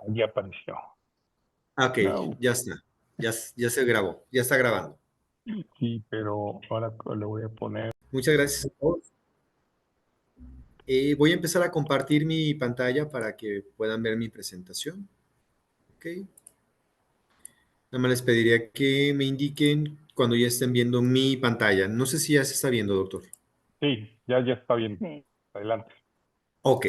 Ya apareció. Ok, No, ya está. Ya se grabó, ya está grabando. sí, pero ahora le voy a poner. Muchas gracias a todos. Voy a empezar a compartir mi pantalla para que puedan ver mi presentación. Ok. Nada más les pediría que me indiquen cuando ya estén viendo mi pantalla. No sé si ya se está viendo, doctor. Sí, ya está bien. Sí. Adelante. Ok.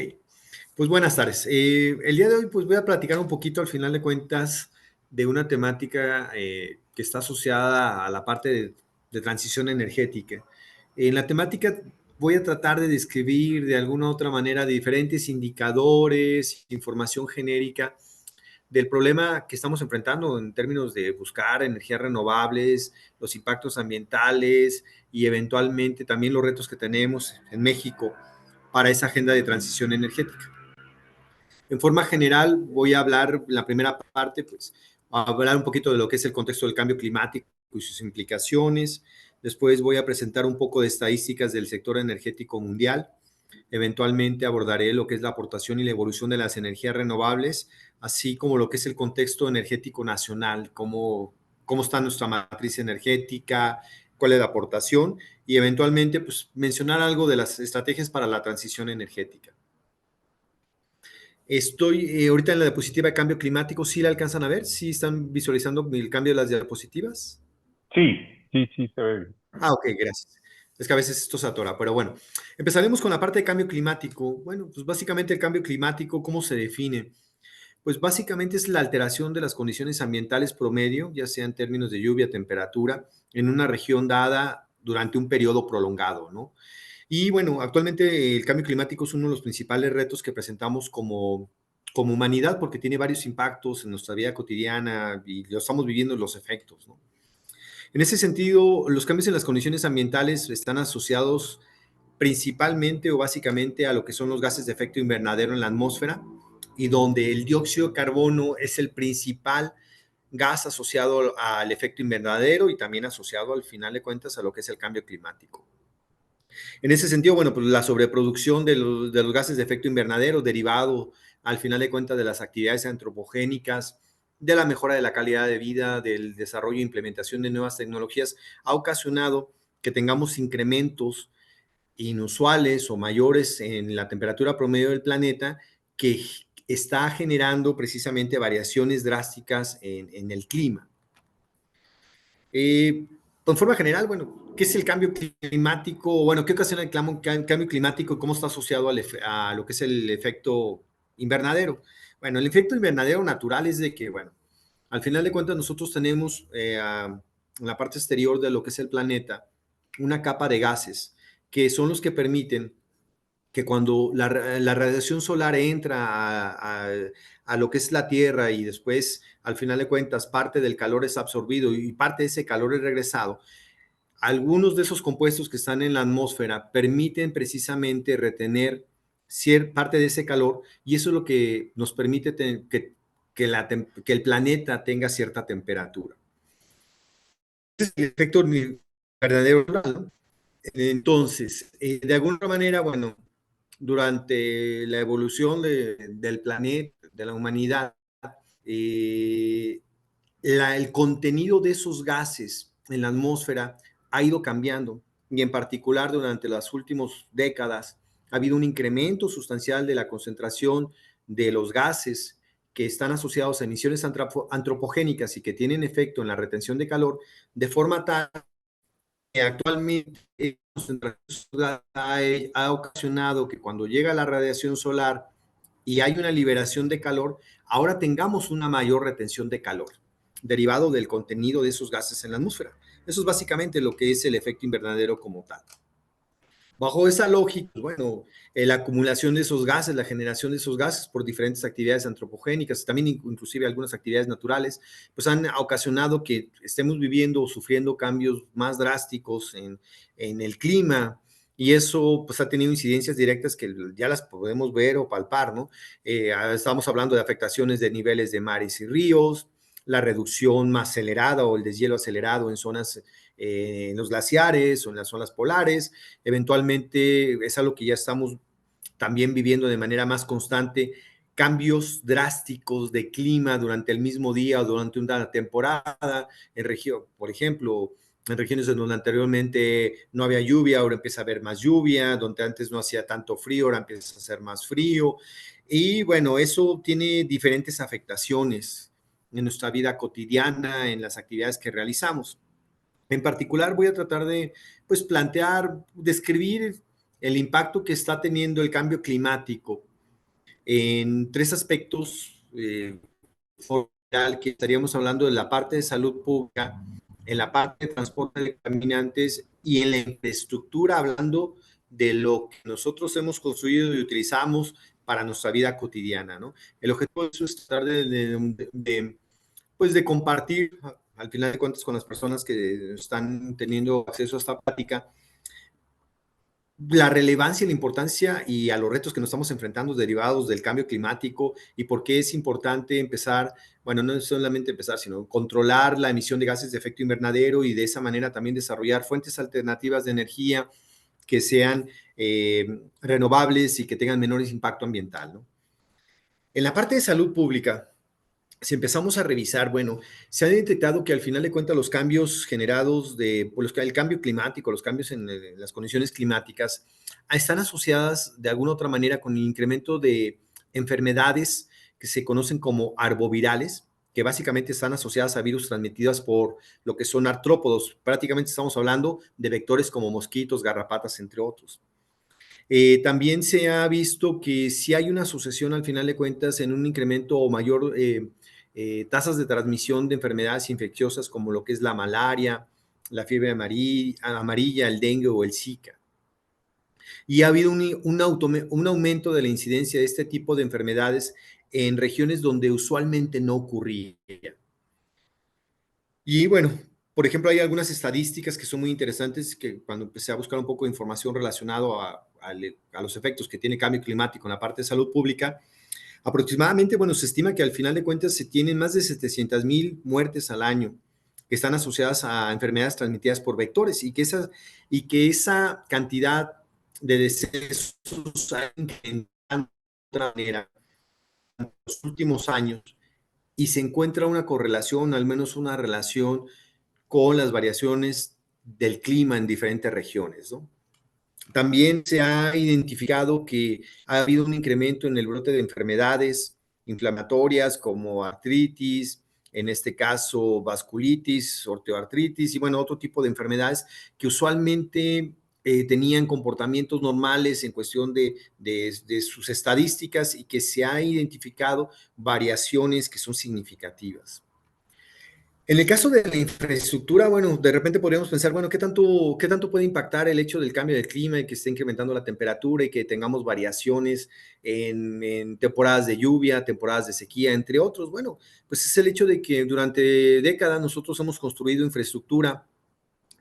Pues buenas tardes. El día de hoy pues voy a platicar un poquito al final de cuentas de una temática que está asociada a la parte de transición energética. En la temática voy a tratar de describir de alguna u otra manera diferentes indicadores, información genérica del problema que estamos enfrentando en términos de buscar energías renovables, los impactos ambientales y eventualmente también los retos que tenemos en México para esa agenda de transición energética. En forma general, voy a hablar, en la primera parte, pues, a hablar un poquito de lo que es el contexto del cambio climático y sus implicaciones. Después voy a presentar un poco de estadísticas del sector energético mundial. Eventualmente abordaré lo que es la aportación y la evolución de las energías renovables, así como lo que es el contexto energético nacional, cómo está nuestra matriz energética, cuál es la aportación y eventualmente pues, mencionar algo de las estrategias para la transición energética. Estoy ahorita en la diapositiva de cambio climático, ¿sí la alcanzan a ver? ¿Sí están visualizando el cambio de las diapositivas? Sí, se ve bien. Ah, ok, gracias. Es que a veces esto se atora, pero bueno, empezaremos con la parte de cambio climático. Bueno, pues básicamente el cambio climático, ¿cómo se define? Pues básicamente es la alteración de las condiciones ambientales promedio, ya sea en términos de lluvia, temperatura, en una región dada durante un periodo prolongado, ¿no? Y bueno, actualmente el cambio climático es uno de los principales retos que presentamos como humanidad porque tiene varios impactos en nuestra vida cotidiana y lo estamos viviendo los efectos, ¿no? En ese sentido, los cambios en las condiciones ambientales están asociados principalmente o básicamente a lo que son los gases de efecto invernadero en la atmósfera y donde el dióxido de carbono es el principal gas asociado al efecto invernadero y también asociado al final de cuentas a lo que es el cambio climático. En ese sentido, bueno, pues la sobreproducción de los gases de efecto invernadero derivado al final de cuentas de las actividades antropogénicas, de la mejora de la calidad de vida, del desarrollo e implementación de nuevas tecnologías, ha ocasionado que tengamos incrementos inusuales o mayores en la temperatura promedio del planeta que está generando precisamente variaciones drásticas en el clima. Eh, en forma general, bueno, ¿qué es el cambio climático? Bueno, ¿qué ocasiona el cambio climático? ¿Cómo está asociado a lo que es el efecto invernadero? Bueno, el efecto invernadero natural es de que, bueno, al final de cuentas nosotros tenemos en la parte exterior de lo que es el planeta una capa de gases que son los que permiten que cuando la radiación solar entra a lo que es la Tierra y después, al final de cuentas, parte del calor es absorbido y parte de ese calor es regresado, algunos de esos compuestos que están en la atmósfera permiten precisamente retener parte de ese calor y eso es lo que nos permite que el planeta tenga cierta temperatura. Es el efecto verdadero, ¿no? Entonces, de alguna manera, bueno, durante la evolución del planeta, de la humanidad, eh, el contenido de esos gases en la atmósfera ha ido cambiando y en particular durante las últimas décadas ha habido un incremento sustancial de la concentración de los gases que están asociados a emisiones antropogénicas y que tienen efecto en la retención de calor, de forma tal actualmente ha ocasionado que cuando llega la radiación solar y hay una liberación de calor, ahora tengamos una mayor retención de calor derivado del contenido de esos gases en la atmósfera. Eso es básicamente lo que es el efecto invernadero como tal. Bajo esa lógica, bueno, la acumulación de esos gases, la generación de esos gases por diferentes actividades antropogénicas, también inclusive algunas actividades naturales, pues han ocasionado que estemos viviendo o sufriendo cambios más drásticos en el clima y eso pues ha tenido incidencias directas que ya las podemos ver o palpar, ¿no? Estamos hablando de afectaciones de niveles de mares y ríos, la reducción más acelerada o el deshielo acelerado en zonas, en los glaciares o en las zonas polares. Eventualmente es algo que ya estamos también viviendo de manera más constante, cambios drásticos de clima durante el mismo día o durante una temporada, por ejemplo, en regiones en donde anteriormente no había lluvia, ahora empieza a haber más lluvia, donde antes no hacía tanto frío, ahora empieza a hacer más frío. Y bueno, eso tiene diferentes afectaciones en nuestra vida cotidiana, en las actividades que realizamos. En particular, voy a tratar de pues, plantear, describir el impacto que está teniendo el cambio climático en tres aspectos que estaríamos hablando de la parte de salud pública, en la parte de transporte de caminantes y en la infraestructura, hablando de lo que nosotros hemos construido y utilizamos para nuestra vida cotidiana, ¿no? El objetivo de eso es tratar pues de compartir, al final de cuentas, con las personas que están teniendo acceso a esta plática, la relevancia y la importancia y a los retos que nos estamos enfrentando derivados del cambio climático y por qué es importante empezar, bueno, no es solamente empezar, sino controlar la emisión de gases de efecto invernadero y de esa manera también desarrollar fuentes alternativas de energía que sean renovables y que tengan menores impacto ambiental, ¿no? En la parte de salud pública, si empezamos a revisar, bueno, se ha detectado que al final de cuentas los cambios generados el cambio climático, los cambios en las condiciones climáticas, están asociadas de alguna otra manera con el incremento de enfermedades que se conocen como arbovirales, que básicamente están asociadas a virus transmitidos por lo que son artrópodos. Prácticamente estamos hablando de vectores como mosquitos, garrapatas, entre otros. También se ha visto que si hay una asociación al final de cuentas en un incremento o mayor tasas de transmisión de enfermedades infecciosas como lo que es la malaria, la fiebre amarilla, el dengue o el Zika. Y ha habido un aumento de la incidencia de este tipo de enfermedades en regiones donde usualmente no ocurría. Y bueno, por ejemplo, hay algunas estadísticas que son muy interesantes que cuando empecé a buscar un poco de información relacionado a los efectos que tiene cambio climático en la parte de salud pública, aproximadamente, bueno, se estima que al final de cuentas se tienen más de 700,000 muertes al año que están asociadas a enfermedades transmitidas por vectores y que esa cantidad de decesos ha incrementado de otra manera en los últimos años y se encuentra una correlación, al menos una relación con las variaciones del clima en diferentes regiones, ¿no? También se ha identificado que ha habido un incremento en el brote de enfermedades inflamatorias como artritis, en este caso vasculitis, osteoartritis y bueno, otro tipo de enfermedades que usualmente tenían comportamientos normales en cuestión de sus estadísticas y que se ha identificado variaciones que son significativas. En el caso de la infraestructura, bueno, de repente podríamos pensar, bueno, qué tanto puede impactar el hecho del cambio del clima y que esté incrementando la temperatura y que tengamos variaciones en temporadas de lluvia, temporadas de sequía, entre otros? Bueno, pues es el hecho de que durante décadas nosotros hemos construido infraestructura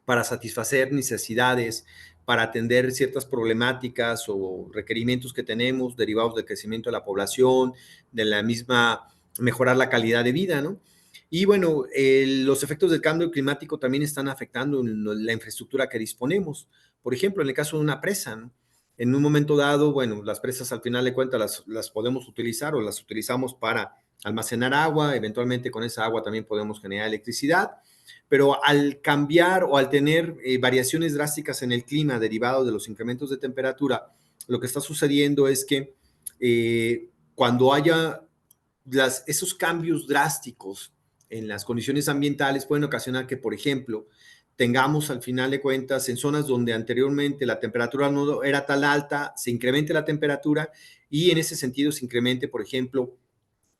para satisfacer necesidades, para atender ciertas problemáticas o requerimientos que tenemos derivados del crecimiento de la población, de la misma, mejorar la calidad de vida, ¿no? Y bueno, los efectos del cambio climático también están afectando la infraestructura que disponemos. Por ejemplo, en el caso de una presa, ¿no? En un momento dado, bueno, las presas al final de cuentas las podemos utilizar o las utilizamos para almacenar agua, eventualmente con esa agua también podemos generar electricidad, pero al cambiar o al tener variaciones drásticas en el clima derivado de los incrementos de temperatura, lo que está sucediendo es que cuando haya esos cambios drásticos en las condiciones ambientales pueden ocasionar que, por ejemplo, tengamos al final de cuentas en zonas donde anteriormente la temperatura no era tan alta, se incremente la temperatura y en ese sentido se incremente, por ejemplo,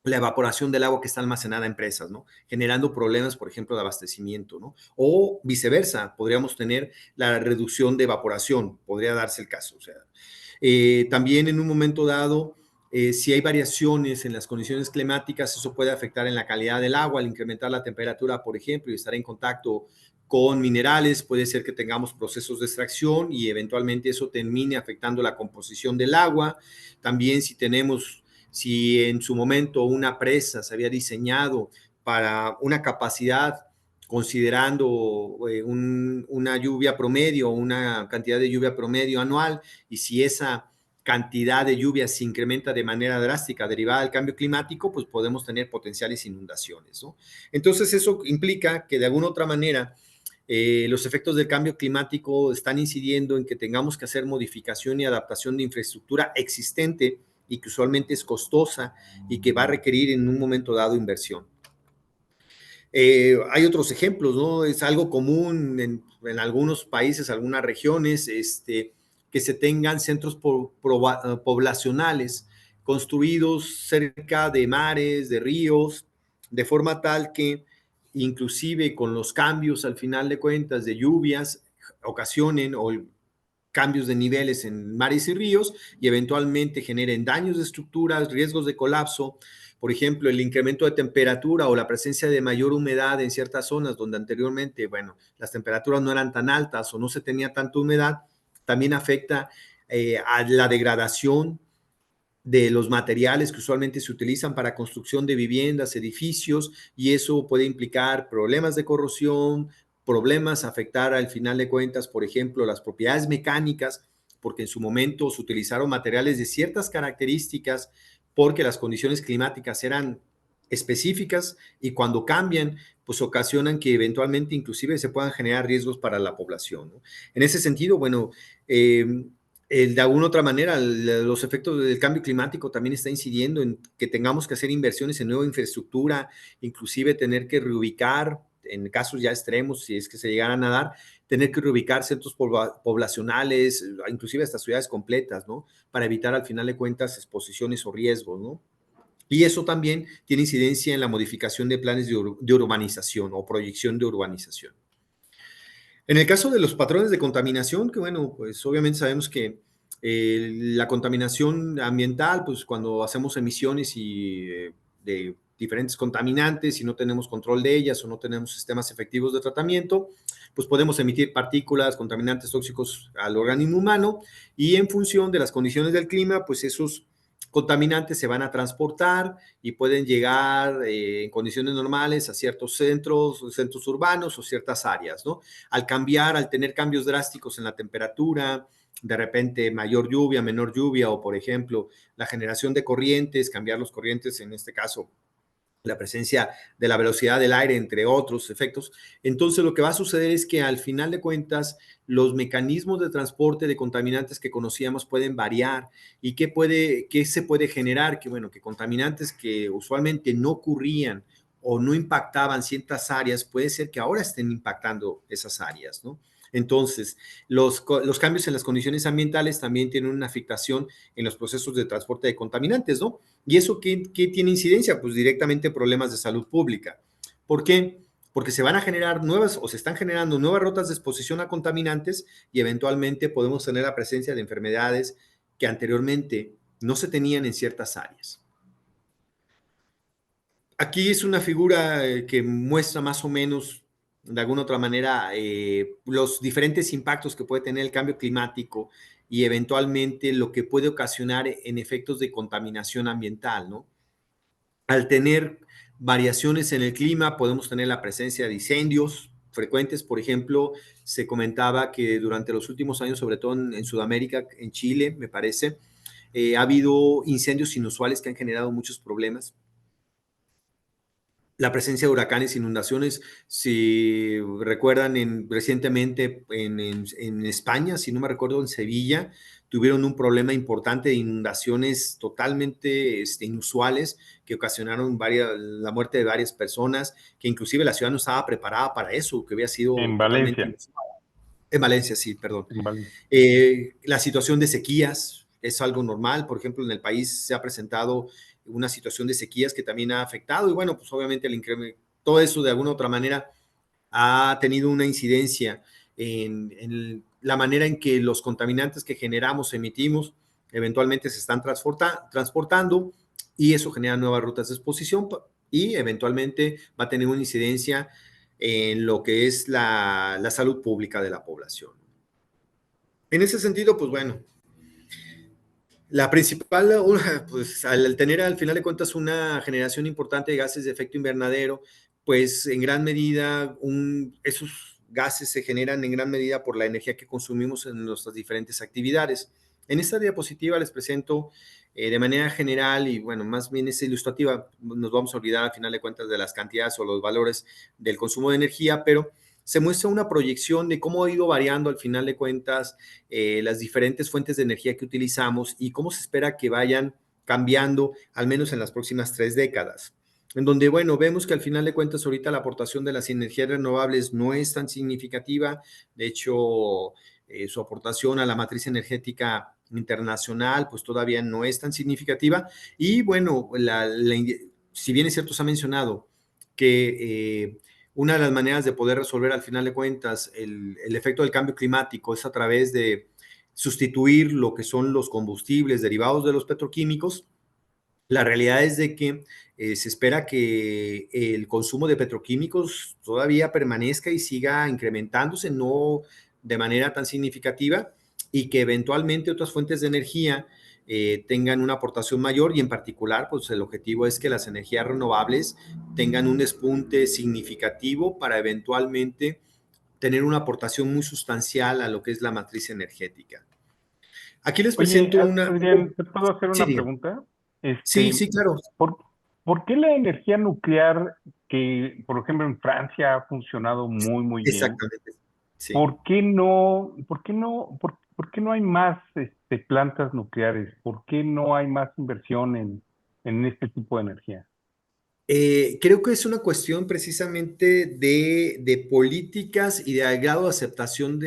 la evaporación del agua que está almacenada en presas, ¿no? Generando problemas, por ejemplo, de abastecimiento, ¿no? O viceversa, podríamos tener la reducción de evaporación, podría darse el caso. O sea, también en un momento dado, si hay variaciones en las condiciones climáticas, eso puede afectar en la calidad del agua, al incrementar la temperatura, por ejemplo, y estar en contacto con minerales, puede ser que tengamos procesos de extracción y eventualmente eso termine afectando la composición del agua. También si en su momento una presa se había diseñado para una capacidad considerando una lluvia promedio, una cantidad de lluvia promedio anual, y si cantidad de lluvia se incrementa de manera drástica derivada del cambio climático, pues podemos tener potenciales inundaciones, ¿no? Entonces, eso implica que de alguna otra manera los efectos del cambio climático están incidiendo en que tengamos que hacer modificación y adaptación de infraestructura existente y que usualmente es costosa y que va a requerir en un momento dado inversión. Hay otros ejemplos, ¿no? Es algo común en algunos países, algunas regiones, que se tengan centros poblacionales construidos cerca de mares, de ríos, de forma tal que inclusive con los cambios al final de cuentas de lluvias ocasionen o cambios de niveles en mares y ríos y eventualmente generen daños de estructuras, riesgos de colapso. Por ejemplo, el incremento de temperatura o la presencia de mayor humedad en ciertas zonas donde anteriormente, bueno, las temperaturas no eran tan altas o no se tenía tanta humedad, también afecta a la degradación de los materiales que usualmente se utilizan para construcción de viviendas, edificios, y eso puede implicar problemas de corrosión, problemas, afectar al final de cuentas, por ejemplo, las propiedades mecánicas, porque en su momento se utilizaron materiales de ciertas características porque las condiciones climáticas eran específicas y cuando cambian, pues ocasionan que eventualmente inclusive se puedan generar riesgos para la población, ¿no? En ese sentido, bueno, de alguna otra manera, los efectos del cambio climático también está incidiendo en que tengamos que hacer inversiones en nueva infraestructura, inclusive tener que reubicar, en casos ya extremos, si es que se llegaran a dar, tener que reubicar centros poblacionales, inclusive hasta ciudades completas, ¿no? Para evitar al final de cuentas exposiciones o riesgos, ¿no? Y eso también tiene incidencia en la modificación de planes de urbanización o proyección de urbanización. En el caso de los patrones de contaminación, que bueno, pues obviamente sabemos que la contaminación ambiental, pues cuando hacemos emisiones de diferentes contaminantes y no tenemos control de ellas o no tenemos sistemas efectivos de tratamiento, pues podemos emitir partículas, contaminantes tóxicos al organismo humano y en función de las condiciones del clima, pues esos contaminantes se van a transportar y pueden llegar en condiciones normales a ciertos centros urbanos o ciertas áreas, ¿no? Al cambiar, al tener cambios drásticos en la temperatura, de repente mayor lluvia, menor lluvia, o por ejemplo, la generación de corrientes, cambiar los corrientes, en este caso, la presencia de la velocidad del aire, entre otros efectos. Entonces, lo que va a suceder es que al final de cuentas, los mecanismos de transporte de contaminantes que conocíamos pueden variar. ¿Y qué se puede generar? Que bueno, que contaminantes que usualmente no ocurrían o no impactaban ciertas áreas, puede ser que ahora estén impactando esas áreas, ¿no? Entonces, los cambios en las condiciones ambientales también tienen una afectación en los procesos de transporte de contaminantes, ¿no? ¿Y eso qué tiene incidencia? Pues directamente problemas de salud pública. ¿Por qué? Porque se van a generar nuevas o se están generando nuevas rutas de exposición a contaminantes y eventualmente podemos tener la presencia de enfermedades que anteriormente no se tenían en ciertas áreas. Aquí es una figura que muestra más o menos, de alguna otra manera, los diferentes impactos que puede tener el cambio climático y eventualmente lo que puede ocasionar en efectos de contaminación ambiental, ¿no? Al tener variaciones en el clima, podemos tener la presencia de incendios frecuentes. Por ejemplo, se comentaba que durante los últimos años, sobre todo en Sudamérica, en Chile, me parece, ha habido incendios inusuales que han generado muchos problemas. La presencia de huracanes, inundaciones, si recuerdan recientemente en España, si no me recuerdo, en Sevilla, tuvieron un problema importante de inundaciones totalmente inusuales que ocasionaron la muerte de varias personas, que inclusive la ciudad no estaba preparada para eso, que había sido En totalmente Valencia, inusual. En Valencia, sí, perdón. en Valencia. La situación de sequías es algo normal. Por ejemplo, en el país se ha presentado una situación de sequías que también ha afectado y bueno, pues obviamente el incremento, todo eso de alguna u otra manera ha tenido una incidencia en la manera en que los contaminantes que generamos, emitimos, eventualmente se están transportando y eso genera nuevas rutas de exposición y eventualmente va a tener una incidencia en lo que es la salud pública de la población. En ese sentido, pues bueno, la principal, pues al tener al final de cuentas una generación importante de gases de efecto invernadero, pues en gran medida esos gases se generan en gran medida por la energía que consumimos en nuestras diferentes actividades. En esta diapositiva les presento de manera general y bueno, más bien es ilustrativa, nos vamos a olvidar al final de cuentas de las cantidades o los valores del consumo de energía, pero se muestra una proyección de cómo ha ido variando al final de cuentas las diferentes fuentes de energía que utilizamos y cómo se espera que vayan cambiando, al menos en las próximas 3 décadas. En donde, bueno, vemos que al final de cuentas ahorita la aportación de las energías renovables no es tan significativa. De hecho, su aportación a la matriz energética internacional pues todavía no es tan significativa. Y bueno, si bien es cierto, se ha mencionado que una de las maneras de poder resolver al final de cuentas el efecto del cambio climático es a través de sustituir lo que son los combustibles derivados de los petroquímicos. La realidad es de que se espera que el consumo de petroquímicos todavía permanezca y siga incrementándose, no de manera tan significativa, y que eventualmente otras fuentes de energía tengan una aportación mayor y en particular, pues el objetivo es que las energías renovables tengan un despunte significativo para eventualmente tener una aportación muy sustancial a lo que es la matriz energética. Aquí les Oye, presento una... Adrián, ¿te puedo hacer Sí, una dígame. pregunta? Sí, sí, claro. ¿Por, por qué la energía nuclear, que por ejemplo en Francia ha funcionado muy, muy bien, Exactamente. Sí. por qué no hay más plantas nucleares? ¿Por qué no hay más inversión en este tipo de energía? Creo que es una cuestión precisamente de políticas y de grado de aceptación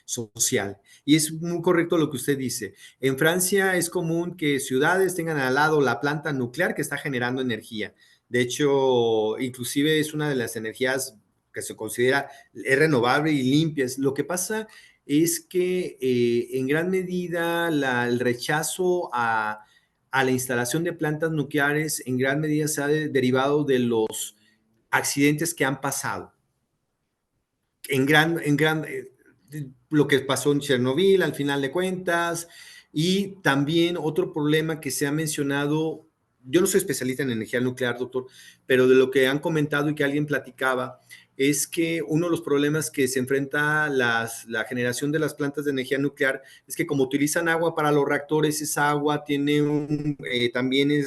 social. Y es muy correcto lo que usted dice. En Francia es común que ciudades tengan al lado la planta nuclear que está generando energía. De hecho, inclusive es una de las energías que se considera es renovable y limpia. Lo que pasa es que en gran medida el rechazo a la instalación de plantas nucleares en gran medida se ha derivado de los accidentes que han pasado. Lo que pasó en Chernobyl, al final de cuentas, y también otro problema que se ha mencionado, yo no soy especialista en energía nuclear, doctor, pero de lo que han comentado y que alguien platicaba, es que uno de los problemas que se enfrenta la generación de las plantas de energía nuclear es que como utilizan agua para los reactores, esa agua también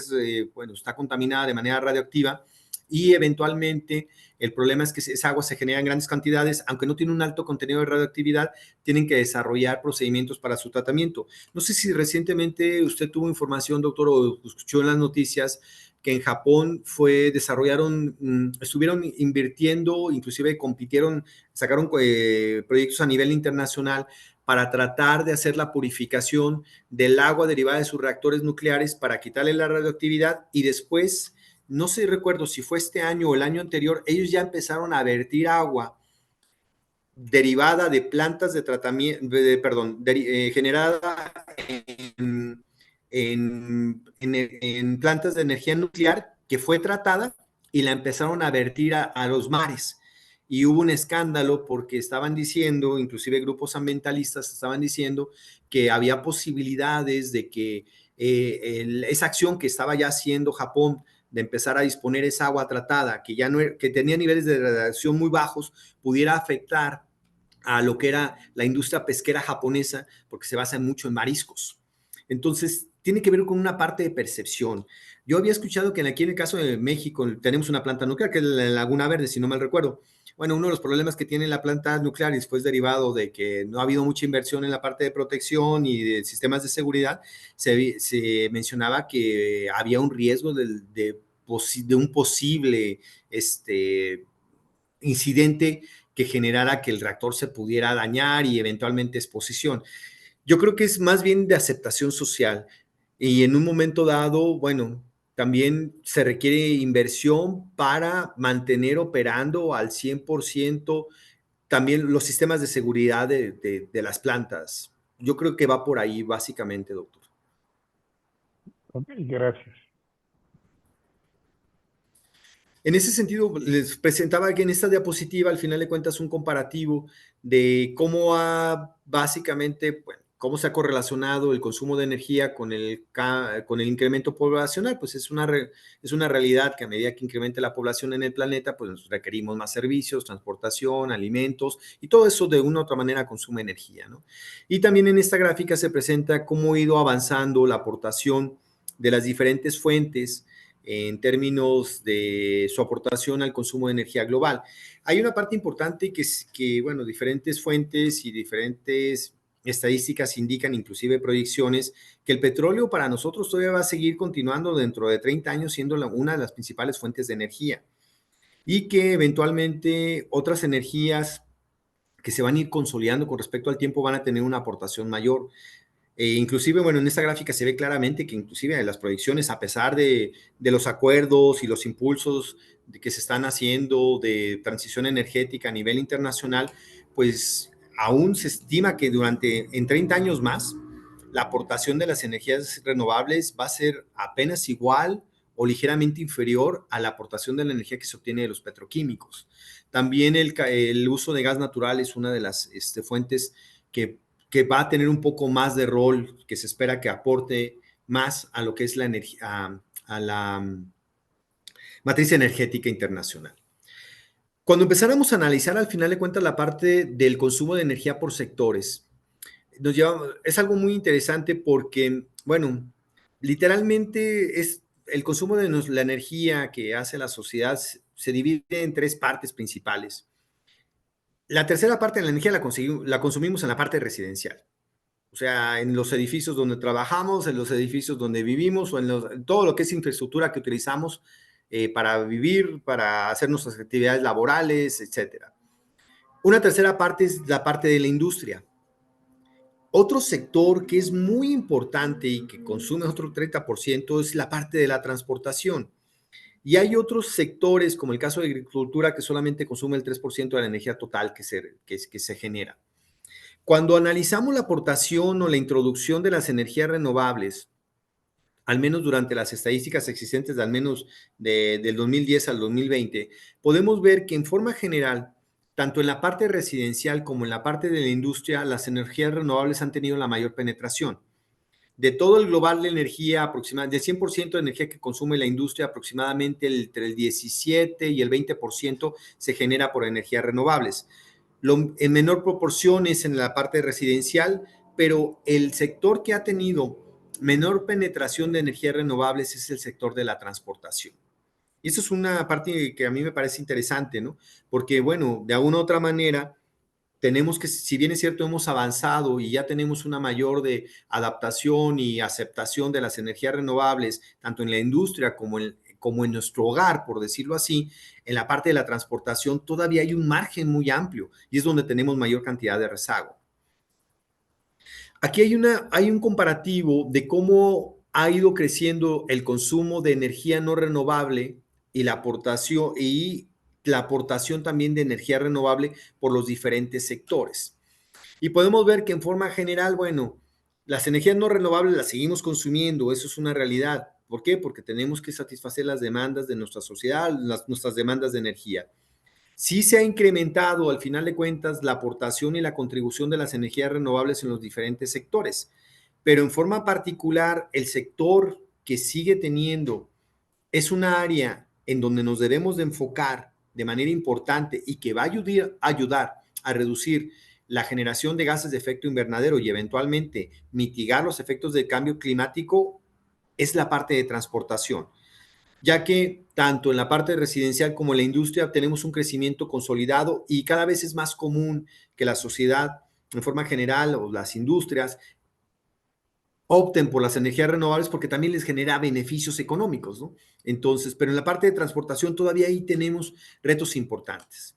bueno, está contaminada de manera radioactiva y eventualmente el problema es que esa agua se genera en grandes cantidades, aunque no tiene un alto contenido de radioactividad, tienen que desarrollar procedimientos para su tratamiento. No sé si recientemente usted tuvo información, doctor, o escuchó en las noticias que en Japón estuvieron invirtiendo, inclusive compitieron, sacaron proyectos a nivel internacional para tratar de hacer la purificación del agua derivada de sus reactores nucleares para quitarle la radioactividad y después no sé, recuerdo si fue este año o el año anterior, ellos ya empezaron a vertir agua derivada de plantas de tratamiento, perdón, generada en plantas de energía nuclear que fue tratada y la empezaron a vertir a los mares. Y hubo un escándalo porque estaban diciendo, inclusive grupos ambientalistas estaban diciendo que había posibilidades de que esa acción que estaba ya haciendo Japón de empezar a disponer esa agua tratada, que ya no que tenía niveles de radiación muy bajos, pudiera afectar a lo que era la industria pesquera japonesa, porque se basa mucho en mariscos. Entonces, tiene que ver con una parte de percepción. Yo había escuchado que aquí en el caso de México tenemos una planta nuclear, que es la Laguna Verde, si no mal recuerdo. Bueno, uno de los problemas que tiene la planta nuclear, y después derivado de que no ha habido mucha inversión en la parte de protección y de sistemas de seguridad, se mencionaba que había un riesgo de un posible incidente que generara que el reactor se pudiera dañar y eventualmente exposición. Yo creo que es más bien de aceptación social y en un momento dado, bueno, también se requiere inversión para mantener operando al 100% también los sistemas de seguridad de las plantas. Yo creo que va por ahí básicamente, doctor. Ok, gracias. En ese sentido, les presentaba que en esta diapositiva, al final de cuentas, un comparativo de cómo ha básicamente, bueno, ¿cómo se ha correlacionado el consumo de energía con el incremento poblacional? Pues es una realidad que a medida que incremente la población en el planeta, pues requerimos más servicios, transportación, alimentos, y todo eso de una u otra manera consume energía, ¿no? Y también en esta gráfica se presenta cómo ha ido avanzando la aportación de las diferentes fuentes en términos de su aportación al consumo de energía global. Hay una parte importante bueno, diferentes fuentes y diferentes estadísticas indican, inclusive proyecciones, que el petróleo para nosotros todavía va a seguir continuando dentro de 30 años siendo una de las principales fuentes de energía y que eventualmente otras energías que se van a ir consolidando con respecto al tiempo van a tener una aportación mayor. Inclusive, bueno, en esta gráfica se ve claramente que inclusive las proyecciones, a pesar de los acuerdos y los impulsos que se están haciendo de transición energética a nivel internacional, pues aún se estima que en 30 años más, la aportación de las energías renovables va a ser apenas igual o ligeramente inferior a la aportación de la energía que se obtiene de los petroquímicos. También el uso de gas natural es una de las fuentes que va a tener un poco más de rol, que se espera que aporte más a lo que es la energía, a la matriz energética internacional. Cuando empezáramos a analizar al final de cuentas la parte del consumo de energía por sectores, es algo muy interesante porque, bueno, literalmente el consumo de la energía que hace la sociedad se divide en tres partes principales. La tercera parte de la energía la consumimos en la parte residencial. O sea, en los edificios donde trabajamos, en los edificios donde vivimos o en todo lo que es infraestructura que utilizamos para vivir, para hacer nuestras actividades laborales, etcétera. Una tercera parte es la parte de la industria. Otro sector que es muy importante y que consume otro 30% es la parte de la transportación. Y hay otros sectores, como el caso de agricultura, que solamente consume el 3% de la energía total que se genera. Cuando analizamos la aportación o la introducción de las energías renovables, al menos durante las estadísticas existentes de al menos del 2010 al 2020, podemos ver que en forma general, tanto en la parte residencial como en la parte de la industria, las energías renovables han tenido la mayor penetración. De todo el global de energía, aproximadamente, del 100% de energía que consume la industria, aproximadamente entre el 17 y el 20% se genera por energías renovables. En menor proporción es en la parte residencial, pero el sector que ha tenido menor penetración de energías renovables es el sector de la transportación. Y eso es una parte que a mí me parece interesante, ¿no? Porque, bueno, de alguna u otra manera, tenemos que, si bien es cierto, hemos avanzado y ya tenemos una mayor de adaptación y aceptación de las energías renovables, tanto en la industria como en nuestro hogar, por decirlo así, en la parte de la transportación todavía hay un margen muy amplio y es donde tenemos mayor cantidad de rezago. Aquí hay un comparativo de cómo ha ido creciendo el consumo de energía no renovable y la aportación también de energía renovable por los diferentes sectores. Y podemos ver que en forma general, bueno, las energías no renovables las seguimos consumiendo, eso es una realidad. ¿Por qué? Porque tenemos que satisfacer las demandas de nuestra sociedad, nuestras demandas de energía. Sí se ha incrementado, al final de cuentas, la aportación y la contribución de las energías renovables en los diferentes sectores, pero en forma particular, el sector que sigue teniendo es una área en donde nos debemos de enfocar de manera importante y que va a ayudar a reducir la generación de gases de efecto invernadero y eventualmente mitigar los efectos del cambio climático, es la parte de transportación, ya que tanto en la parte residencial como en la industria tenemos un crecimiento consolidado y cada vez es más común que la sociedad en forma general o las industrias opten por las energías renovables porque también les genera beneficios económicos, ¿no? Entonces, pero en la parte de transportación todavía ahí tenemos retos importantes.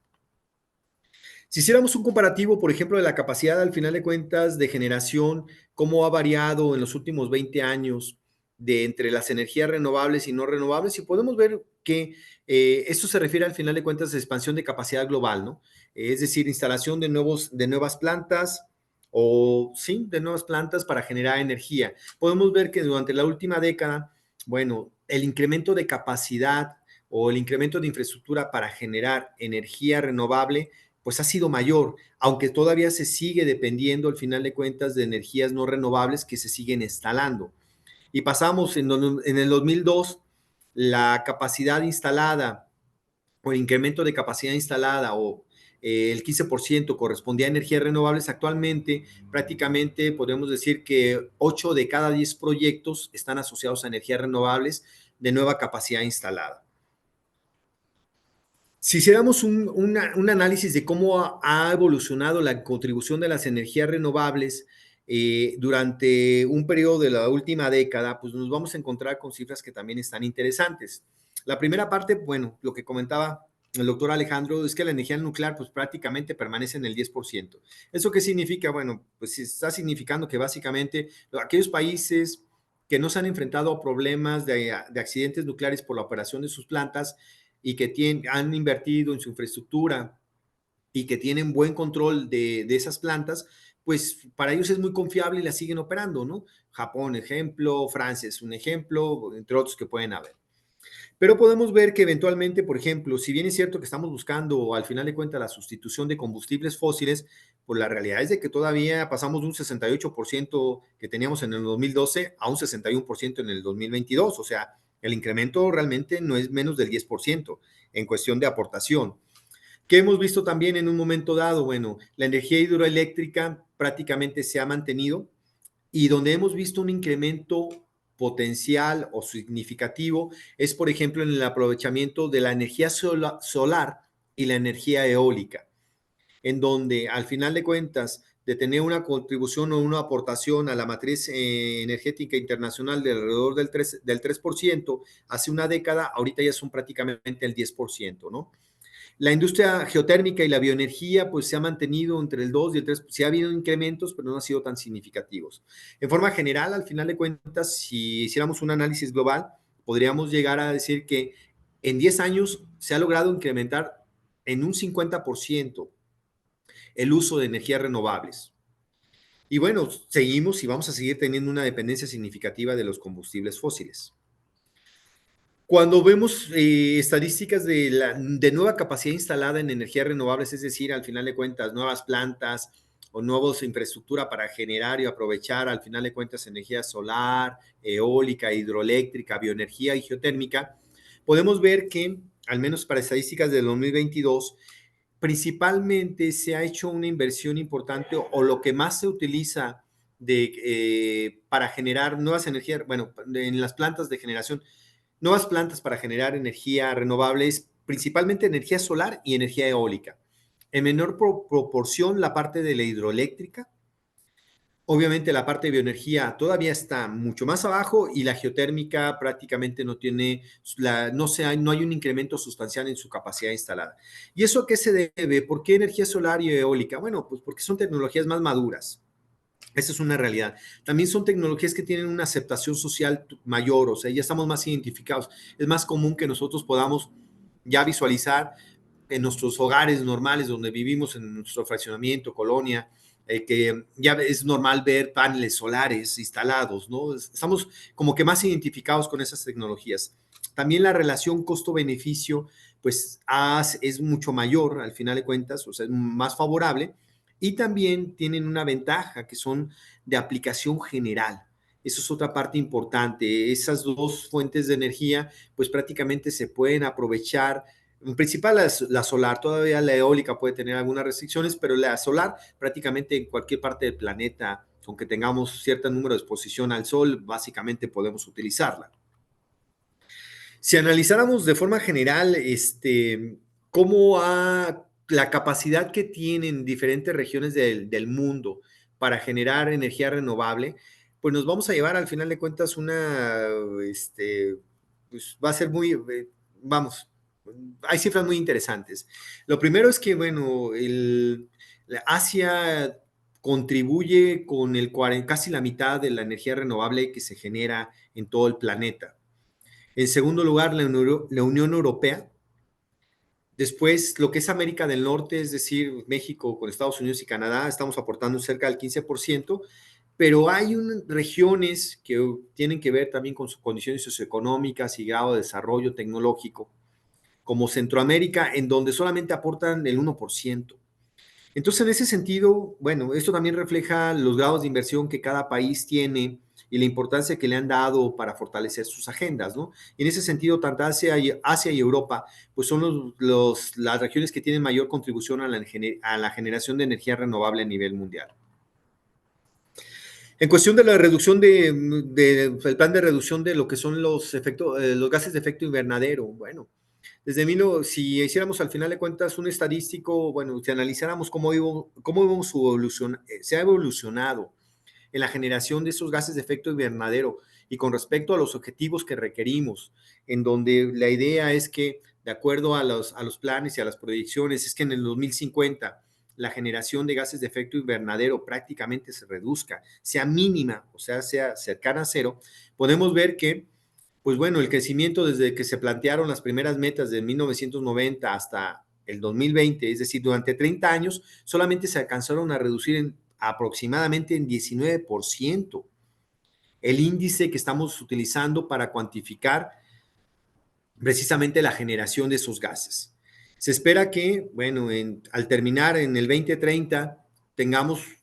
Si hiciéramos un comparativo, por ejemplo, de la capacidad al final de cuentas de generación, cómo ha variado en los últimos 20 años entre las energías renovables y no renovables, y podemos ver que esto se refiere al final de cuentas a expansión de capacidad global, ¿no? Es decir, instalación de nuevas plantas o, sí, de nuevas plantas para generar energía. Podemos ver que durante la última década, bueno, el incremento de capacidad o el incremento de infraestructura para generar energía renovable pues ha sido mayor, aunque todavía se sigue dependiendo al final de cuentas de energías no renovables que se siguen instalando. Y pasamos en el 2002, la capacidad instalada o el incremento de capacidad instalada o el 15% correspondía a energías renovables. Actualmente prácticamente podemos decir que 8 de cada 10 proyectos están asociados a energías renovables de nueva capacidad instalada. Si hiciéramos un análisis de cómo ha evolucionado la contribución de las energías renovables durante un periodo de la última década, pues nos vamos a encontrar con cifras que también están interesantes. La primera parte, bueno, lo que comentaba el doctor Alejandro, es que la energía nuclear pues prácticamente permanece en el 10%. ¿Eso qué significa? Bueno, pues está significando que básicamente aquellos países que no se han enfrentado a problemas de accidentes nucleares por la operación de sus plantas, y que han invertido en su infraestructura y que tienen buen control de esas plantas, pues para ellos es muy confiable y las siguen operando, ¿no? Japón, ejemplo, Francia es un ejemplo, entre otros que pueden haber. Pero podemos ver que eventualmente, por ejemplo, si bien es cierto que estamos buscando al final de cuentas la sustitución de combustibles fósiles, pues la realidad es de que todavía pasamos de un 68% que teníamos en el 2012 a un 61% en el 2022. O sea, el incremento realmente no es menos del 10% en cuestión de aportación. ¿Qué hemos visto también en un momento dado? Bueno, la energía hidroeléctrica prácticamente se ha mantenido y donde hemos visto un incremento potencial o significativo es, por ejemplo, en el aprovechamiento de la energía solar y la energía eólica, en donde al final de cuentas, de tener una contribución o una aportación a la matriz energética internacional de alrededor del 3% hace una década, ahorita ya son prácticamente el 10%, ¿no? La industria geotérmica y la bioenergía pues se ha mantenido entre el 2 y el 3, sí ha habido incrementos, pero no han sido tan significativos. En forma general, al final de cuentas, si hiciéramos un análisis global, podríamos llegar a decir que en 10 años se ha logrado incrementar en un 50% el uso de energías renovables. Y bueno, seguimos y vamos a seguir teniendo una dependencia significativa de los combustibles fósiles. Cuando vemos estadísticas de nueva capacidad instalada en energías renovables, es decir, al final de cuentas, nuevas plantas o nuevas infraestructura para generar y aprovechar, al final de cuentas, energía solar, eólica, hidroeléctrica, bioenergía y geotérmica, podemos ver que, al menos para estadísticas del 2022, principalmente se ha hecho una inversión importante o lo que más se utiliza para generar nuevas energías, bueno, en las plantas de generación, nuevas plantas para generar energía renovable, principalmente energía solar y energía eólica. En menor proporción la parte de la hidroeléctrica. Obviamente la parte de bioenergía todavía está mucho más abajo y la geotérmica prácticamente no tiene, no hay un incremento sustancial en su capacidad instalada. ¿Y eso a qué se debe? ¿Por qué energía solar y eólica? Bueno, pues porque son tecnologías más maduras. Esa es una realidad. También son tecnologías que tienen una aceptación social mayor, o sea, ya estamos más identificados. Es más común que nosotros podamos ya visualizar en nuestros hogares normales donde vivimos, en nuestro fraccionamiento, colonia, que ya es normal ver paneles solares instalados, ¿no? Estamos como que más identificados con esas tecnologías. También la relación costo-beneficio, pues es mucho mayor al final de cuentas, o sea, es más favorable y también tienen una ventaja que son de aplicación general. Eso es otra parte importante. Esas dos fuentes de energía, pues prácticamente se pueden aprovechar. En principal la solar, todavía la eólica puede tener algunas restricciones, pero la solar prácticamente en cualquier parte del planeta, aunque tengamos cierto número de exposición al sol, básicamente podemos utilizarla. Si analizáramos de forma general cómo la capacidad que tienen diferentes regiones del mundo para generar energía renovable, pues nos vamos a llevar al final de cuentas pues va a ser vamos, hay cifras muy interesantes. Lo primero es que, bueno, Asia contribuye con casi la mitad de la energía renovable que se genera en todo el planeta. En segundo lugar, la Unión Europea. Después, lo que es América del Norte, es decir, México con Estados Unidos y Canadá, estamos aportando cerca del 15%, pero hay regiones que tienen que ver también con sus condiciones socioeconómicas y grado de desarrollo tecnológico, como Centroamérica, en donde solamente aportan el 1%. Entonces, en ese sentido, bueno, esto también refleja los grados de inversión que cada país tiene y la importancia que le han dado para fortalecer sus agendas, ¿no? Y en ese sentido, tanto Asia y Europa, pues son las regiones que tienen mayor contribución a la generación de energía renovable a nivel mundial. En cuestión de la reducción el plan de reducción de lo que son los gases de efecto invernadero, bueno, si hiciéramos al final de cuentas un estadístico, bueno, si analizáramos se ha evolucionado en la generación de esos gases de efecto invernadero y con respecto a los objetivos que requerimos, en donde la idea es que, de acuerdo a los planes y a las proyecciones, es que en el 2050 la generación de gases de efecto invernadero prácticamente se reduzca, sea mínima, o sea cercana a cero, podemos ver que, pues bueno, el crecimiento desde que se plantearon las primeras metas de 1990 hasta el 2020, es decir, durante 30 años, solamente se alcanzaron a reducir aproximadamente en 19% el índice que estamos utilizando para cuantificar precisamente la generación de esos gases. Se espera que, bueno, al terminar en el 2030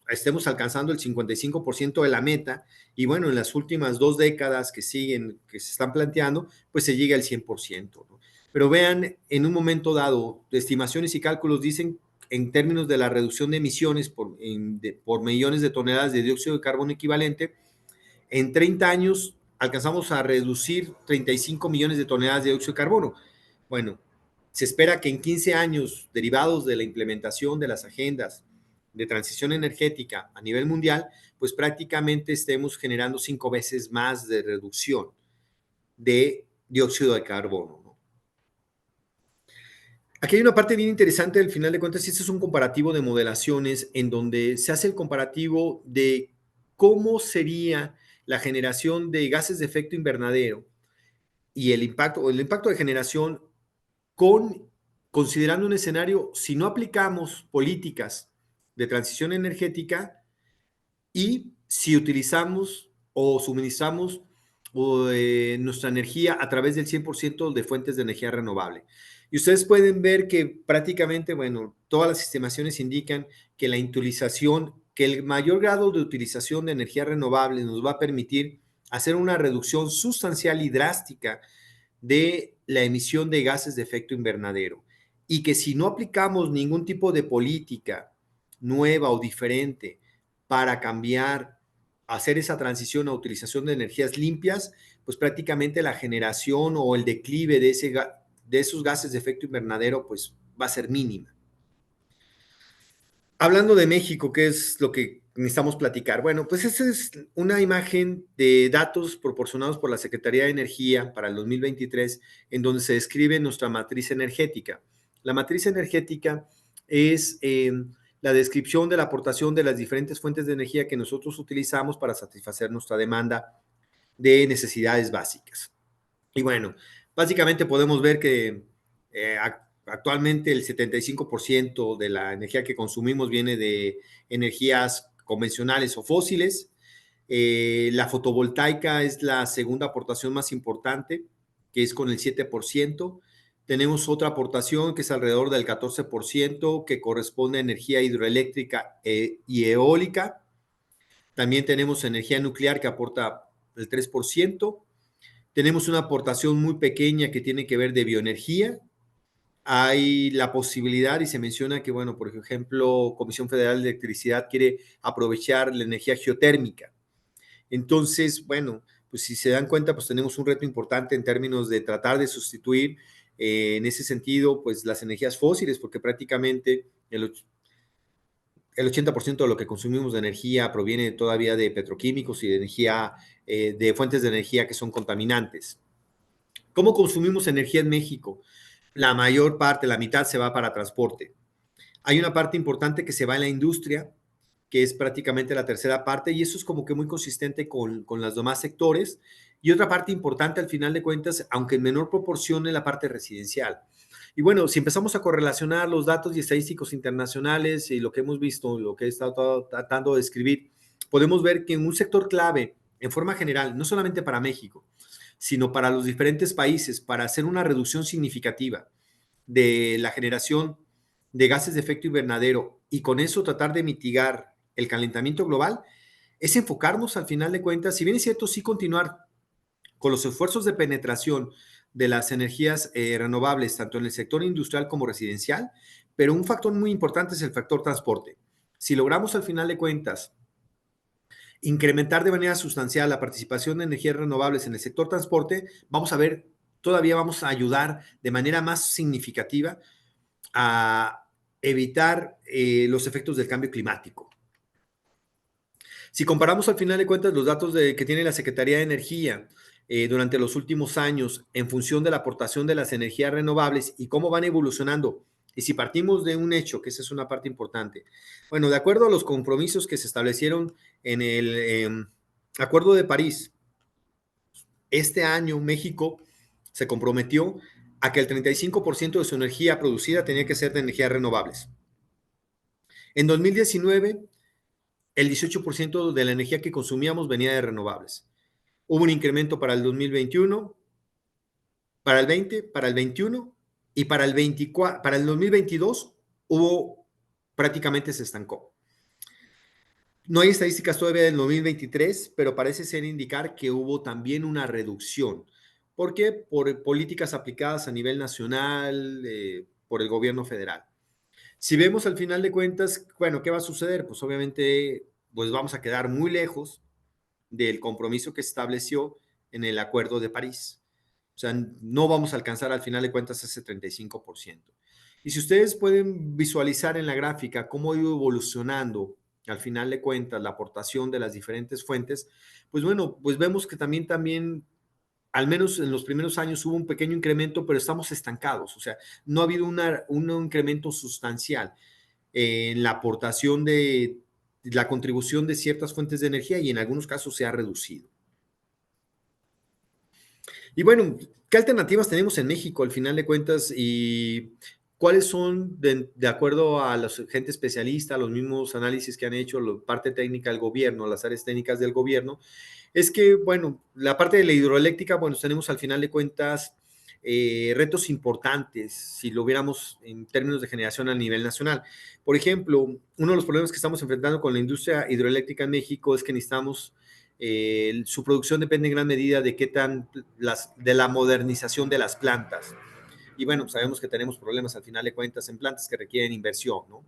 estemos alcanzando el 55% de la meta y bueno, en las últimas 2 décadas que siguen, que se están planteando, pues se llegue al 100%, ¿no? Pero vean, en un momento dado, estimaciones y cálculos dicen en términos de la reducción de emisiones por millones de toneladas de dióxido de carbono equivalente, en 30 años alcanzamos a reducir 35 millones de toneladas de dióxido de carbono. Bueno, se espera que en 15 años, derivados de la implementación de las agendas de transición energética a nivel mundial, pues prácticamente estemos generando 5 veces más de reducción de dióxido de carbono, ¿no? Aquí hay una parte bien interesante del final de cuentas, y este es un comparativo de modelaciones en donde se hace el comparativo de cómo sería la generación de gases de efecto invernadero y el impacto de generación considerando un escenario, si no aplicamos políticas de transición energética y si utilizamos o suministramos nuestra energía a través del 100% de fuentes de energía renovable. Y ustedes pueden ver que prácticamente, bueno, todas las estimaciones indican que que el mayor grado de utilización de energía renovable nos va a permitir hacer una reducción sustancial y drástica de la emisión de gases de efecto invernadero. Y que si no aplicamos ningún tipo de política nueva o diferente para cambiar, hacer esa transición a utilización de energías limpias, pues prácticamente la generación o el declive de esos gases de efecto invernadero pues va a ser mínima. Hablando de México, ¿qué es lo que necesitamos platicar? Bueno, pues esta es una imagen de datos proporcionados por la Secretaría de Energía para el 2023, en donde se describe nuestra matriz energética. La matriz energética es la descripción de la aportación de las diferentes fuentes de energía que nosotros utilizamos para satisfacer nuestra demanda de necesidades básicas. Y bueno, básicamente podemos ver que actualmente el 75% de la energía que consumimos viene de energías convencionales o fósiles. La fotovoltaica es la segunda aportación más importante, que es con el 7%. Tenemos otra aportación que es alrededor del 14%, que corresponde a energía hidroeléctrica y eólica. También tenemos energía nuclear que aporta el 3%. Tenemos una aportación muy pequeña que tiene que ver de bioenergía. Hay la posibilidad y se menciona que, bueno, por ejemplo, Comisión Federal de Electricidad quiere aprovechar la energía geotérmica. Entonces, bueno, pues si se dan cuenta, pues tenemos un reto importante en términos de tratar de sustituir en ese sentido, pues las energías fósiles, porque prácticamente el 80% de lo que consumimos de energía proviene todavía de petroquímicos y de energía, de fuentes de energía que son contaminantes. ¿Cómo consumimos energía en México? La mayor parte, la mitad, se va para transporte. Hay una parte importante que se va en la industria, que es prácticamente la tercera parte, y eso es como que muy consistente con los demás sectores. Y otra parte importante, al final de cuentas, aunque en menor proporción, es la parte residencial. Y bueno, si empezamos a correlacionar los datos y estadísticos internacionales y lo que hemos visto, lo que he estado tratando de escribir, podemos ver que en un sector clave, en forma general, no solamente para México, sino para los diferentes países, para hacer una reducción significativa de la generación de gases de efecto invernadero y con eso tratar de mitigar el calentamiento global es enfocarnos al final de cuentas, si bien es cierto, sí continuar con los esfuerzos de penetración de las energías renovables, tanto en el sector industrial como residencial, pero un factor muy importante es el factor transporte. Si logramos al final de cuentas incrementar de manera sustancial la participación de energías renovables en el sector transporte, vamos a ver, todavía vamos a ayudar de manera más significativa a evitar los efectos del cambio climático. Si comparamos al final de cuentas los datos que tiene la Secretaría de Energía durante los últimos años en función de la aportación de las energías renovables y cómo van evolucionando, y si partimos de un hecho, que esa es una parte importante, bueno, de acuerdo a los compromisos que se establecieron en el Acuerdo de París, este año México se comprometió a que el 35% de su energía producida tenía que ser de energías renovables. En 2019, el 18% de la energía que consumíamos venía de renovables. Hubo un incremento para el 2021, para el 20, para el 21 y para el 24, para el 2022 hubo prácticamente se estancó. No hay estadísticas todavía del 2023, pero parece ser indicar que hubo también una reducción. ¿Por qué? Por políticas aplicadas a nivel nacional, por el gobierno federal. Si vemos al final de cuentas, bueno, ¿qué va a suceder? Pues obviamente, pues vamos a quedar muy lejos del compromiso que estableció en el Acuerdo de París. O sea, no vamos a alcanzar al final de cuentas ese 35%. Y si ustedes pueden visualizar en la gráfica cómo ha ido evolucionando al final de cuentas la aportación de las diferentes fuentes, pues bueno, pues vemos que también al menos en los primeros años hubo un pequeño incremento, pero estamos estancados. O sea, no ha habido un incremento sustancial en la aportación de la contribución de ciertas fuentes de energía y en algunos casos se ha reducido. Y bueno, ¿qué alternativas tenemos en México al final de cuentas y cuáles son, de acuerdo a los agentes especialistas, los mismos análisis que han hecho, la parte técnica del gobierno, las áreas técnicas del gobierno? Es que, bueno, la parte de la hidroeléctrica, bueno, tenemos al final de cuentas retos importantes si lo viéramos en términos de generación a nivel nacional. Por ejemplo, uno de los problemas que estamos enfrentando con la industria hidroeléctrica en México es que necesitamos su producción depende en gran medida de de la modernización de las plantas. Y bueno, sabemos que tenemos problemas al final de cuentas en plantas que requieren inversión, ¿no?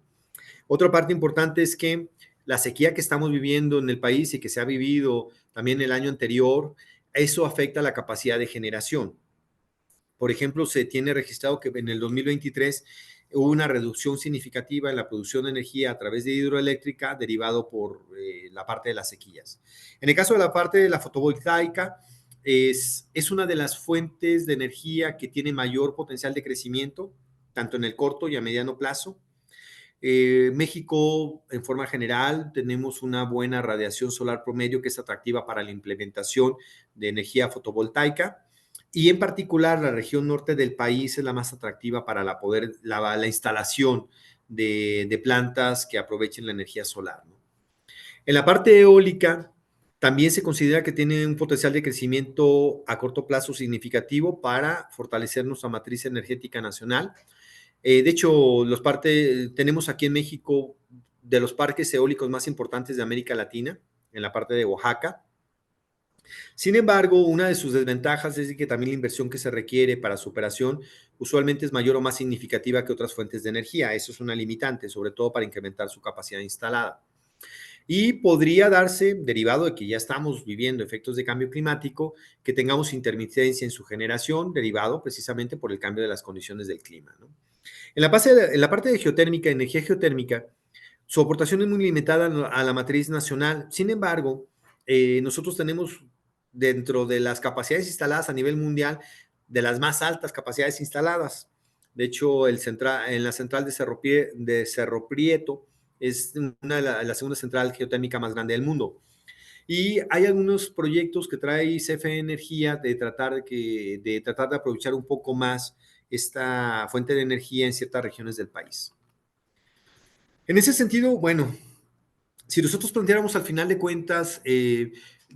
Otra parte importante es que la sequía que estamos viviendo en el país y que se ha vivido también el año anterior, eso afecta la capacidad de generación. Por ejemplo, se tiene registrado que en el 2023 hubo una reducción significativa en la producción de energía a través de hidroeléctrica derivado por la parte de las sequías. En el caso de la parte de la fotovoltaica, es una de las fuentes de energía que tiene mayor potencial de crecimiento, tanto en el corto y a mediano plazo. México, en forma general, tenemos una buena radiación solar promedio que es atractiva para la implementación de energía fotovoltaica. Y en particular, la región norte del país es la más atractiva para la instalación de plantas que aprovechen la energía solar, ¿no? En la parte eólica, también se considera que tiene un potencial de crecimiento a corto plazo significativo para fortalecer nuestra matriz energética nacional. De hecho, tenemos aquí en México de los parques eólicos más importantes de América Latina, en la parte de Oaxaca. Sin embargo, una de sus desventajas es que también la inversión que se requiere para su operación usualmente es mayor o más significativa que otras fuentes de energía. Eso es una limitante, sobre todo para incrementar su capacidad instalada. Y podría darse, derivado de que ya estamos viviendo efectos de cambio climático, que tengamos intermitencia en su generación, derivado precisamente por el cambio de las condiciones del clima, ¿no? En la parte de geotérmica, energía geotérmica, su aportación es muy limitada a la matriz nacional. Sin embargo, nosotros tenemos dentro de las capacidades instaladas a nivel mundial, de las más altas capacidades instaladas. De hecho, en la central de Cerro Prieto es la segunda central geotérmica más grande del mundo. Y hay algunos proyectos que trae CFE Energía de tratar de aprovechar un poco más esta fuente de energía en ciertas regiones del país. En ese sentido, bueno, si nosotros planteáramos al final de cuentas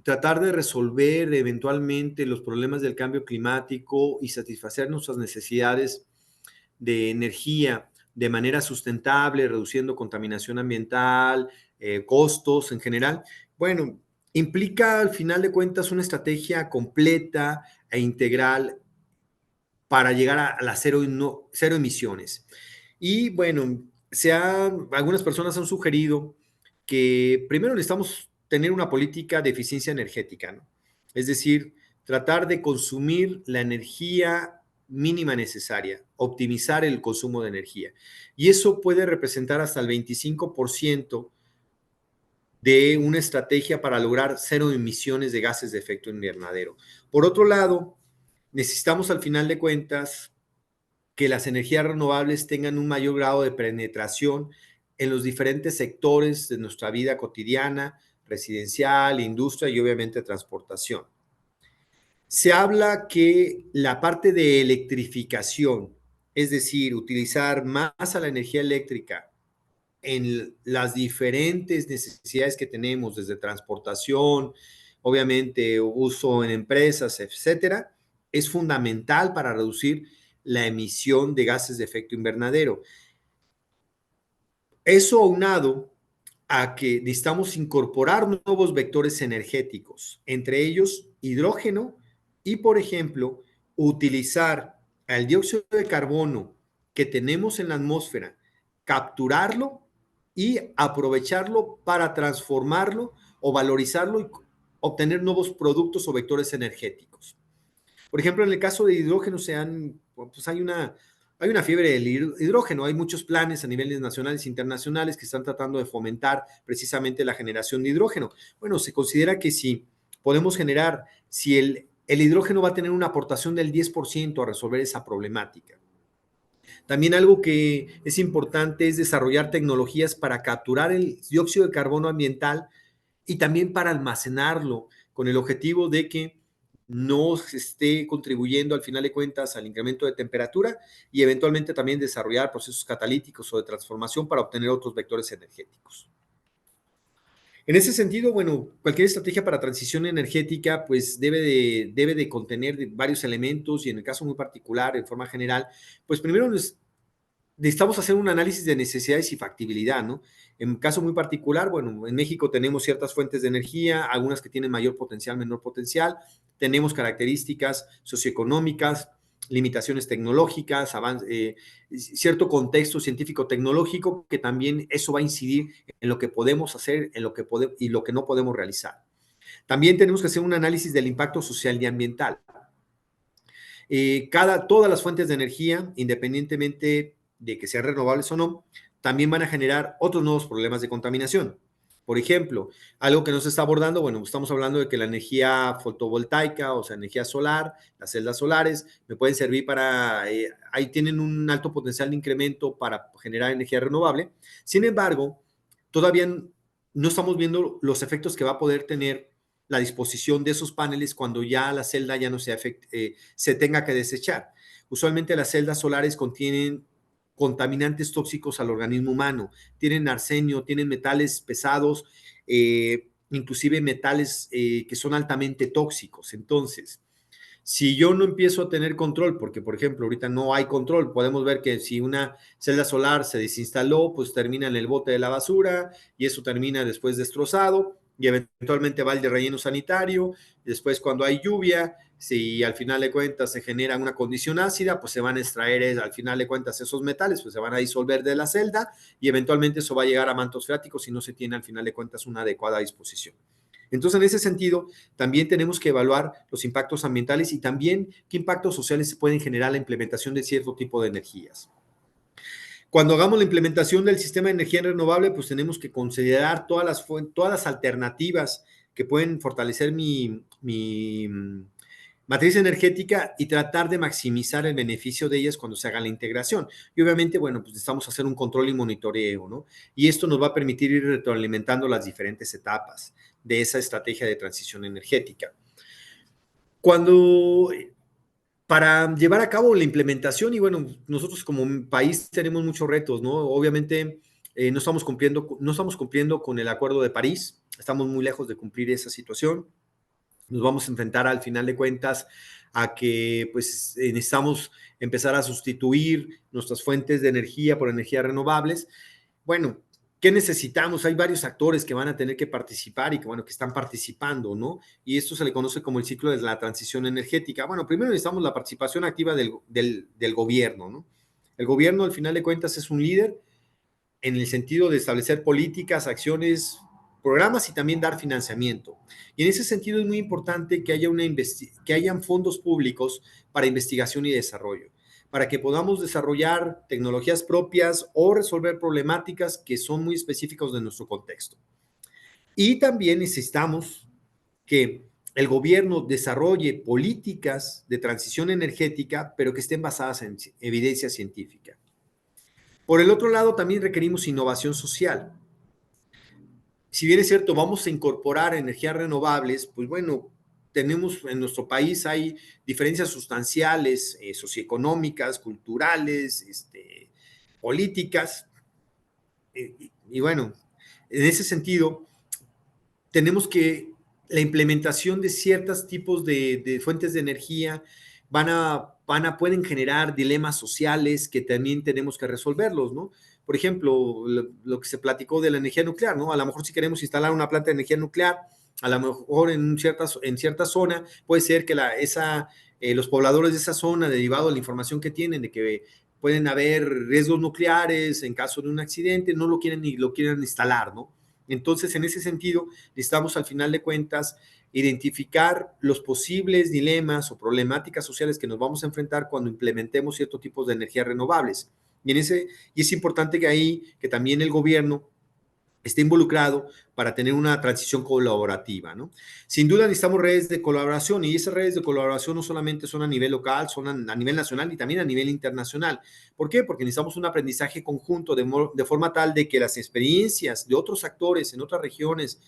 tratar de resolver eventualmente los problemas del cambio climático y satisfacer nuestras necesidades de energía de manera sustentable, reduciendo contaminación ambiental, costos en general. Bueno, implica al final de cuentas una estrategia completa e integral para llegar a las cero emisiones. Y bueno, algunas personas han sugerido que primero necesitamos tener una política de eficiencia energética, ¿no? Es decir, tratar de consumir la energía mínima necesaria, optimizar el consumo de energía. Y eso puede representar hasta el 25% de una estrategia para lograr cero emisiones de gases de efecto invernadero. Por otro lado, necesitamos al final de cuentas que las energías renovables tengan un mayor grado de penetración en los diferentes sectores de nuestra vida cotidiana, residencial, industria y obviamente transportación. Se habla que la parte de electrificación, es decir, utilizar más a la energía eléctrica en las diferentes necesidades que tenemos, desde transportación, obviamente uso en empresas, etcétera, es fundamental para reducir la emisión de gases de efecto invernadero. Eso aunado a que necesitamos incorporar nuevos vectores energéticos, entre ellos hidrógeno y, por ejemplo, utilizar el dióxido de carbono que tenemos en la atmósfera, capturarlo y aprovecharlo para transformarlo o valorizarlo y obtener nuevos productos o vectores energéticos. Por ejemplo, en el caso de hidrógeno pues hay una fiebre del hidrógeno, hay muchos planes a niveles nacionales e internacionales que están tratando de fomentar precisamente la generación de hidrógeno. Bueno, se considera que si podemos generar, si el hidrógeno va a tener una aportación del 10% a resolver esa problemática. También algo que es importante es desarrollar tecnologías para capturar el dióxido de carbono ambiental y también para almacenarlo con el objetivo de que no se esté contribuyendo al final de cuentas al incremento de temperatura y eventualmente también desarrollar procesos catalíticos o de transformación para obtener otros vectores energéticos. En ese sentido, bueno, cualquier estrategia para transición energética pues debe de contener varios elementos y en el caso muy particular, en forma general, pues primero necesitamos hacer un análisis de necesidades y factibilidad, ¿no? En caso muy particular, bueno, en México tenemos ciertas fuentes de energía, algunas que tienen mayor potencial, menor potencial, tenemos características socioeconómicas, limitaciones tecnológicas, cierto contexto científico-tecnológico que también eso va a incidir en lo que podemos hacer y lo que no podemos realizar. También tenemos que hacer un análisis del impacto social y ambiental. Todas las fuentes de energía, independientemente de que sean renovables o no, también van a generar otros nuevos problemas de contaminación. Por ejemplo, algo que no se está abordando, bueno, estamos hablando de que la energía fotovoltaica, o sea, energía solar, las celdas solares, me pueden servir ahí tienen un alto potencial de incremento para generar energía renovable. Sin embargo, todavía no estamos viendo los efectos que va a poder tener la disposición de esos paneles cuando ya la celda ya no se tenga que desechar. Usualmente las celdas solares contienen contaminantes tóxicos al organismo humano, tienen arsenio, tienen metales pesados, inclusive metales que son altamente tóxicos. Entonces, si yo no empiezo a tener control, porque por ejemplo ahorita no hay control, podemos ver que si una celda solar se desinstaló, pues termina en el bote de la basura y eso termina después destrozado y eventualmente va al de relleno sanitario. Después cuando hay lluvia, si al final de cuentas se genera una condición ácida, pues se van a extraer al final de cuentas esos metales, pues se van a disolver de la celda y eventualmente eso va a llegar a mantos freáticos si no se tiene al final de cuentas una adecuada disposición. Entonces, en ese sentido, también tenemos que evaluar los impactos ambientales y también qué impactos sociales se pueden generar la implementación de cierto tipo de energías. Cuando hagamos la implementación del sistema de energía renovable, pues tenemos que considerar todas las alternativas que pueden fortalecer mi matriz energética y tratar de maximizar el beneficio de ellas cuando se haga la integración. Y obviamente, bueno, pues necesitamos hacer un control y monitoreo, ¿no? Y esto nos va a permitir ir retroalimentando las diferentes etapas de esa estrategia de transición energética. Para llevar a cabo la implementación, y bueno, nosotros como país tenemos muchos retos, ¿no? Obviamente no estamos cumpliendo con el Acuerdo de París, estamos muy lejos de cumplir esa situación. Nos vamos a enfrentar al final de cuentas a que pues necesitamos empezar a sustituir nuestras fuentes de energía por energías renovables. Bueno, ¿qué necesitamos? Hay varios actores que van a tener que participar y que, bueno, que están participando, ¿no? Y esto se le conoce como el ciclo de la transición energética. Bueno, primero necesitamos la participación activa del gobierno, ¿no? El gobierno, al final de cuentas, es un líder en el sentido de establecer políticas, acciones, programas y también dar financiamiento. Y en ese sentido es muy importante que haya que hayan fondos públicos para investigación y desarrollo, para que podamos desarrollar tecnologías propias o resolver problemáticas que son muy específicas de nuestro contexto. Y también necesitamos que el gobierno desarrolle políticas de transición energética, pero que estén basadas en evidencia científica. Por el otro lado, también requerimos innovación social. Si bien es cierto, vamos a incorporar energías renovables, pues bueno, tenemos en nuestro país hay diferencias sustanciales, socioeconómicas, culturales, políticas, y bueno, en ese sentido, tenemos que la implementación de ciertos tipos de fuentes de energía pueden generar dilemas sociales que también tenemos que resolverlos, ¿no? Por ejemplo, lo que se platicó de la energía nuclear, ¿no? A lo mejor si queremos instalar una planta de energía nuclear, a lo mejor en cierta zona puede ser que los pobladores de esa zona, derivado de la información que tienen de que pueden haber riesgos nucleares en caso de un accidente, no lo quieren ni lo quieren instalar, ¿no? Entonces, en ese sentido, necesitamos al final de cuentas identificar los posibles dilemas o problemáticas sociales que nos vamos a enfrentar cuando implementemos ciertos tipos de energías renovables. Y es importante que también el gobierno esté involucrado para tener una transición colaborativa, ¿no? Sin duda necesitamos redes de colaboración y esas redes de colaboración no solamente son a nivel local, son a nivel nacional y también a nivel internacional. ¿Por qué? Porque necesitamos un aprendizaje conjunto de forma tal de que las experiencias de otros actores en otras regiones,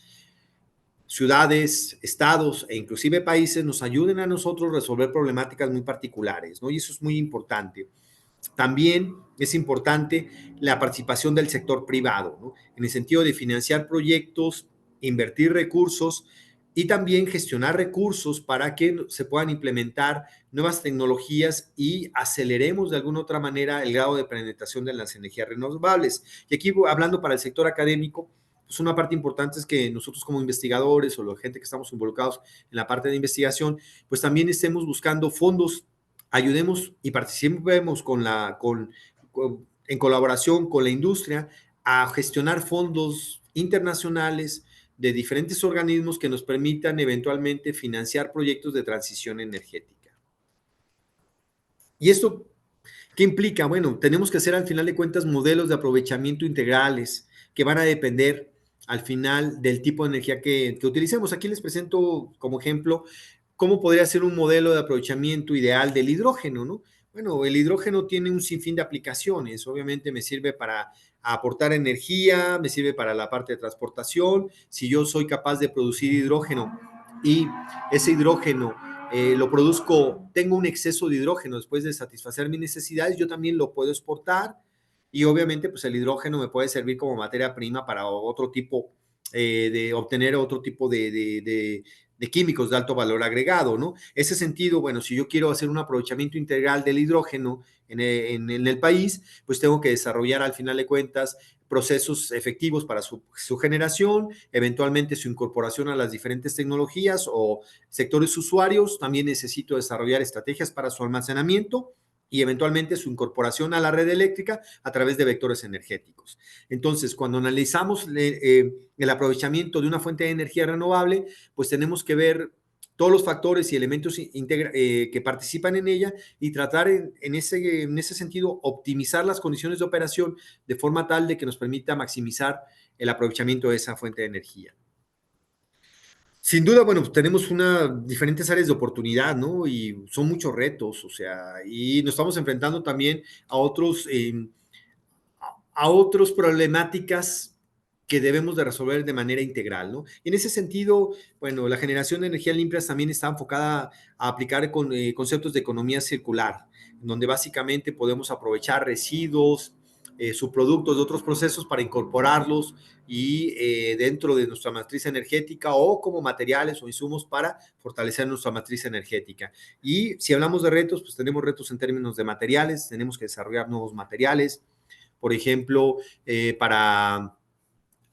ciudades, estados e inclusive países nos ayuden a nosotros a resolver problemáticas muy particulares, ¿no? Y eso es muy importante. También es importante la participación del sector privado, ¿no? En el sentido de financiar proyectos, invertir recursos y también gestionar recursos para que se puedan implementar nuevas tecnologías y aceleremos de alguna otra manera el grado de penetración de las energías renovables. Y aquí hablando para el sector académico, pues una parte importante es que nosotros como investigadores o la gente que estamos involucrados en la parte de investigación, pues también estemos buscando fondos, ayudemos y participemos en colaboración con la industria a gestionar fondos internacionales de diferentes organismos que nos permitan eventualmente financiar proyectos de transición energética. ¿Y esto qué implica? Bueno, tenemos que hacer al final de cuentas modelos de aprovechamiento integrales que van a depender al final del tipo de energía que utilicemos. Aquí les presento como ejemplo cómo podría ser un modelo de aprovechamiento ideal del hidrógeno, ¿no? Bueno, el hidrógeno tiene un sinfín de aplicaciones. Obviamente me sirve para aportar energía, me sirve para la parte de transportación. Si yo soy capaz de producir hidrógeno y ese hidrógeno lo produzco, tengo un exceso de hidrógeno después de satisfacer mis necesidades, yo también lo puedo exportar y obviamente pues el hidrógeno me puede servir como materia prima para otro tipo de obtener otro tipo de químicos de alto valor agregado, ¿no? Ese sentido, bueno, si yo quiero hacer un aprovechamiento integral del hidrógeno en el país, pues tengo que desarrollar al final de cuentas procesos efectivos para su generación, eventualmente su incorporación a las diferentes tecnologías o sectores usuarios. También necesito desarrollar estrategias para su almacenamiento y eventualmente su incorporación a la red eléctrica a través de vectores energéticos. Entonces, cuando analizamos el aprovechamiento de una fuente de energía renovable, pues tenemos que ver todos los factores y elementos que participan en ella y tratar en ese sentido optimizar las condiciones de operación de forma tal de que nos permita maximizar el aprovechamiento de esa fuente de energía. Sin duda, bueno, tenemos diferentes áreas de oportunidad, ¿no? Y son muchos retos, o sea, y nos estamos enfrentando también a otras problemáticas que debemos de resolver de manera integral, ¿no? Y en ese sentido, bueno, la generación de energía limpia también está enfocada a aplicar conceptos de economía circular, donde básicamente podemos aprovechar residuos, subproductos de otros procesos para incorporarlos y dentro de nuestra matriz energética o como materiales o insumos para fortalecer nuestra matriz energética. Y si hablamos de retos, pues tenemos retos en términos de materiales, tenemos que desarrollar nuevos materiales, por ejemplo, para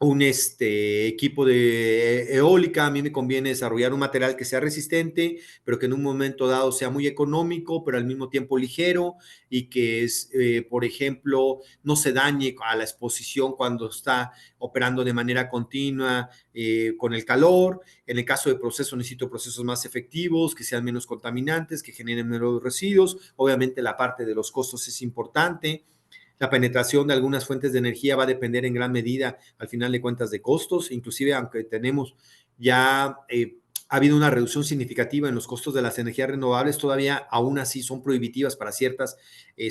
un equipo de eólica, a mí me conviene desarrollar un material que sea resistente, pero que en un momento dado sea muy económico, pero al mismo tiempo ligero y que es, por ejemplo, no se dañe a la exposición cuando está operando de manera continua con el calor. En el caso de procesos, necesito procesos más efectivos, que sean menos contaminantes, que generen menos residuos. Obviamente la parte de los costos es importante. La penetración de algunas fuentes de energía va a depender en gran medida, al final de cuentas, de costos. Inclusive, aunque tenemos ya, ha habido una reducción significativa en los costos de las energías renovables, todavía aún así son prohibitivas para ciertas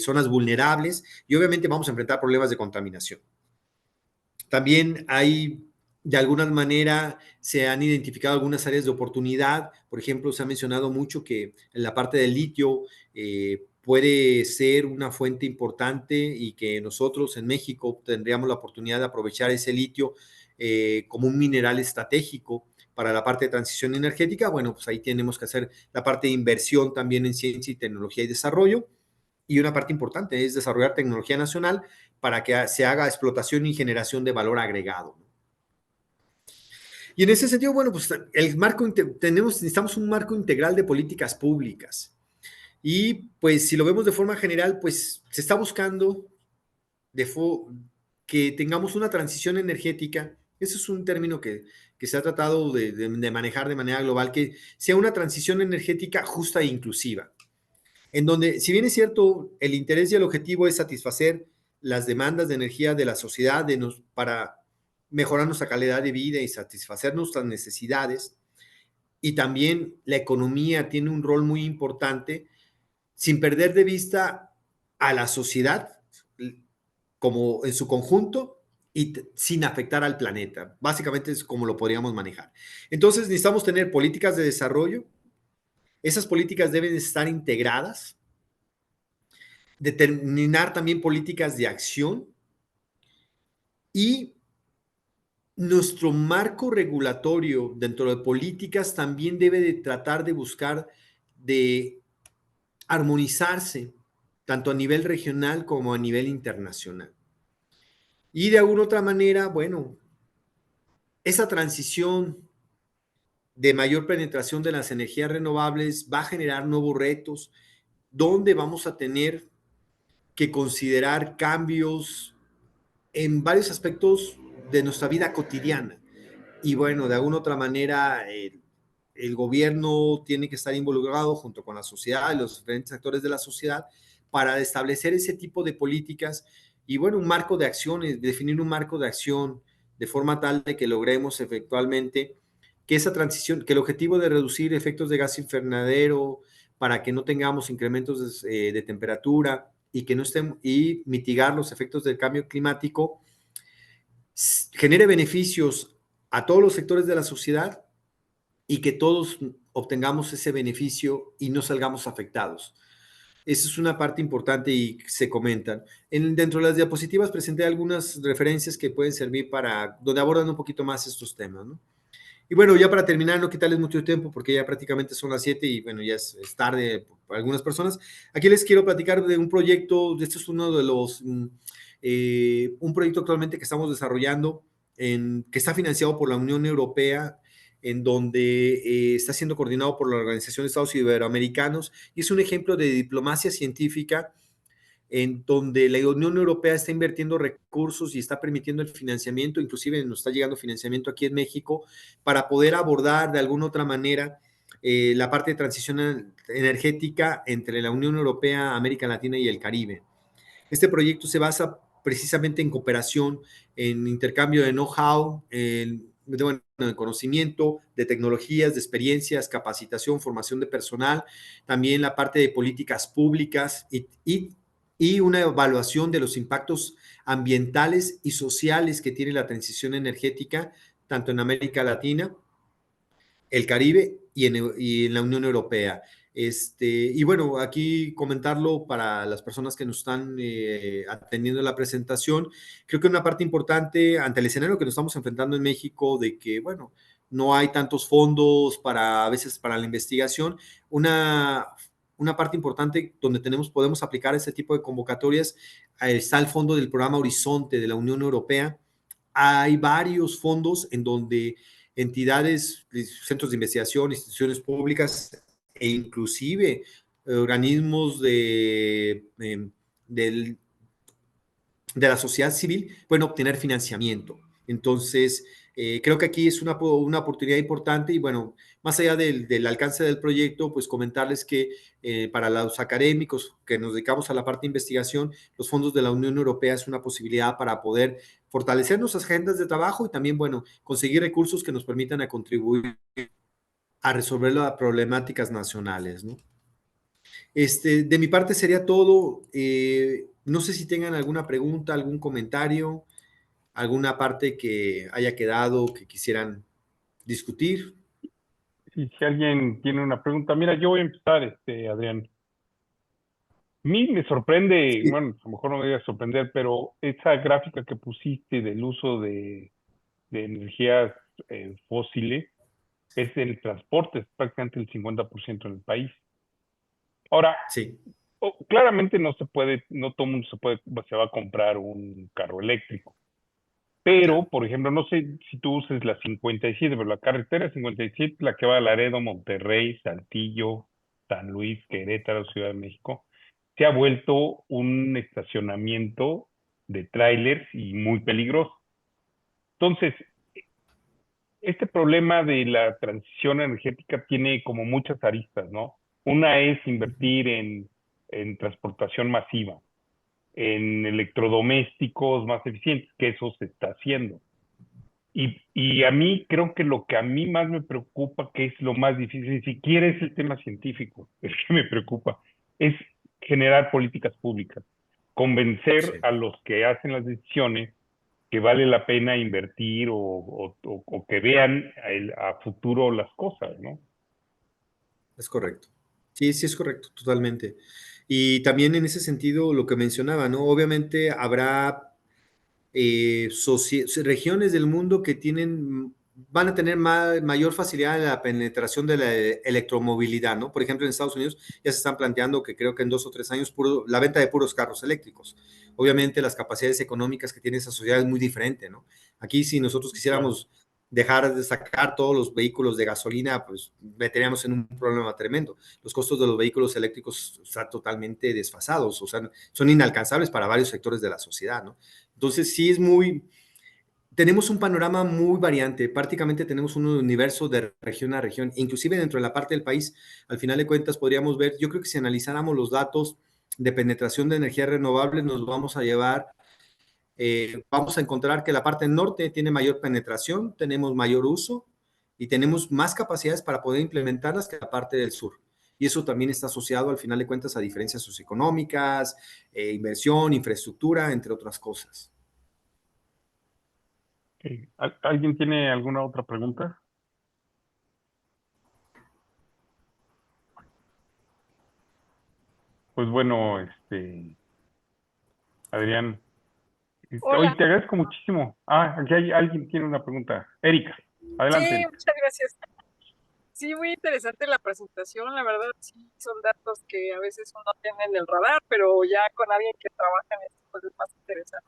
zonas vulnerables y obviamente vamos a enfrentar problemas de contaminación. También hay, de alguna manera, se han identificado algunas áreas de oportunidad. Por ejemplo, se ha mencionado mucho que en la parte del litio puede ser una fuente importante y que nosotros en México tendríamos la oportunidad de aprovechar ese litio como un mineral estratégico para la parte de transición energética. Bueno, pues ahí tenemos que hacer la parte de inversión también en ciencia y tecnología y desarrollo. Y una parte importante es desarrollar tecnología nacional para que se haga explotación y generación de valor agregado. Y en ese sentido, bueno, pues el marco, necesitamos un marco integral de políticas públicas. Y pues si lo vemos de forma general, pues se está buscando que tengamos una transición energética. Ese es un término que se ha tratado de manejar de manera global, que sea una transición energética justa e inclusiva, en donde, si bien es cierto, el interés y el objetivo es satisfacer las demandas de energía de la sociedad para mejorar nuestra calidad de vida y satisfacer nuestras necesidades, y también la economía tiene un rol muy importante, sin perder de vista a la sociedad como en su conjunto y sin afectar al planeta. Básicamente es como lo podríamos manejar. Entonces necesitamos tener políticas de desarrollo. Esas políticas deben estar integradas, determinar también políticas de acción y nuestro marco regulatorio dentro de políticas también debe de tratar de buscar de armonizarse tanto a nivel regional como a nivel internacional. Y de alguna otra manera, bueno, esa transición de mayor penetración de las energías renovables va a generar nuevos retos donde vamos a tener que considerar cambios en varios aspectos de nuestra vida cotidiana. Y bueno, de alguna otra manera, el gobierno tiene que estar involucrado junto con la sociedad y los diferentes actores de la sociedad para establecer ese tipo de políticas y bueno, un marco de acciones, definir un marco de acción de forma tal de que logremos efectivamente que esa transición, que el objetivo de reducir efectos de gas invernadero para que no tengamos incrementos de temperatura y que no estén y mitigar los efectos del cambio climático genere beneficios a todos los sectores de la sociedad y que todos obtengamos ese beneficio y no salgamos afectados. Esa es una parte importante y se comentan. Dentro de las diapositivas presenté algunas referencias que pueden servir para, donde abordan un poquito más estos temas, ¿no? Y bueno, ya para terminar, no quitarles mucho tiempo porque ya prácticamente son las 7 y bueno, ya es tarde para algunas personas. Aquí les quiero platicar de un proyecto, este es uno de los, un proyecto actualmente que estamos desarrollando, que está financiado por la Unión Europea, en donde está siendo coordinado por la Organización de Estados Iberoamericanos y es un ejemplo de diplomacia científica en donde la Unión Europea está invirtiendo recursos y está permitiendo el financiamiento, inclusive nos está llegando financiamiento aquí en México, para poder abordar de alguna otra manera la parte de transición energética entre la Unión Europea, América Latina y el Caribe. Este proyecto se basa precisamente en cooperación, en intercambio de know-how, de conocimiento, de tecnologías, de experiencias, capacitación, formación de personal, también la parte de políticas públicas y una evaluación de los impactos ambientales y sociales que tiene la transición energética, tanto en América Latina, el Caribe y en la Unión Europea. Y bueno, aquí comentarlo para las personas que nos están atendiendo la presentación, creo que una parte importante ante el escenario que nos estamos enfrentando en México de que, bueno, no hay tantos fondos para, a veces para la investigación, una parte importante donde podemos aplicar ese tipo de convocatorias, está el fondo del programa Horizonte de la Unión Europea. Hay varios fondos en donde entidades, centros de investigación, instituciones públicas e inclusive organismos del, de la sociedad civil pueden obtener financiamiento. Entonces, creo que aquí es una oportunidad importante y bueno, más allá del alcance del proyecto, pues comentarles que para los académicos que nos dedicamos a la parte de investigación, los fondos de la Unión Europea es una posibilidad para poder fortalecer nuestras agendas de trabajo y también, bueno, conseguir recursos que nos permitan a contribuir a resolver las problemáticas nacionales, ¿no? De mi parte sería todo. No sé si tengan alguna pregunta, algún comentario, alguna parte que haya quedado que quisieran discutir. Y si alguien tiene una pregunta, mira, yo voy a empezar, Adrián. A mí me sorprende, Sí, bueno, a lo mejor no me debe sorprender, pero esa gráfica que pusiste del uso de energías fósiles es el transporte, es prácticamente el 50% en el país. Ahora, sí, claramente no se puede, no todo el mundo se va a comprar un carro eléctrico. Pero, claro. por ejemplo, no sé si tú uses la 57, pero la carretera 57, la que va a Laredo, Monterrey, Saltillo, San Luis, Querétaro, Ciudad de México, se ha vuelto un estacionamiento de trailers y muy peligroso. Entonces, este problema de la transición energética tiene como muchas aristas, ¿no? Una es invertir en transportación masiva, en electrodomésticos más eficientes, que eso se está haciendo. Y a mí creo que lo que a mí más me preocupa, que es lo más difícil, ni siquiera es el tema científico, es que me preocupa, es generar políticas públicas, convencer Sí, a los que hacen las decisiones que vale la pena invertir o que vean a futuro las cosas, ¿no? es correcto. Sí, sí, es correcto, totalmente. Y también en ese sentido, lo que mencionaba, ¿no? Obviamente habrá regiones del mundo que van a tener mayor facilidad en la penetración de la electromovilidad, ¿no? Por ejemplo, en Estados Unidos ya se están planteando que creo que en 2 o 3 años la venta de puros carros eléctricos. Obviamente las capacidades económicas que tiene esa sociedad es muy diferente, ¿no? Aquí si nosotros Claro. quisiéramos dejar de sacar todos los vehículos de gasolina, pues meteríamos en un problema tremendo. Los costos de los vehículos eléctricos están totalmente desfasados, o sea, son inalcanzables para varios sectores de la sociedad, ¿no? Entonces, sí es tenemos un panorama muy variante, prácticamente tenemos un universo de región a región, inclusive dentro de la parte del país, al final de cuentas podríamos ver, yo creo que si analizáramos los datos de penetración de energías renovables, nos vamos a encontrar que la parte norte tiene mayor penetración, tenemos mayor uso y tenemos más capacidades para poder implementarlas que la parte del sur. Y eso también está asociado al final de cuentas a diferencias socioeconómicas, inversión, infraestructura, entre otras cosas. Ok. ¿Alguien tiene alguna otra pregunta? Pues bueno, Adrián, hoy Hola, te agradezco muchísimo. Ah, aquí hay alguien tiene una pregunta. Erika, sí, adelante, Erika. muchas gracias. Sí, muy interesante la presentación, la verdad, sí, son datos que a veces uno tiene en el radar, pero ya con alguien que trabaja en esto, pues es más interesante.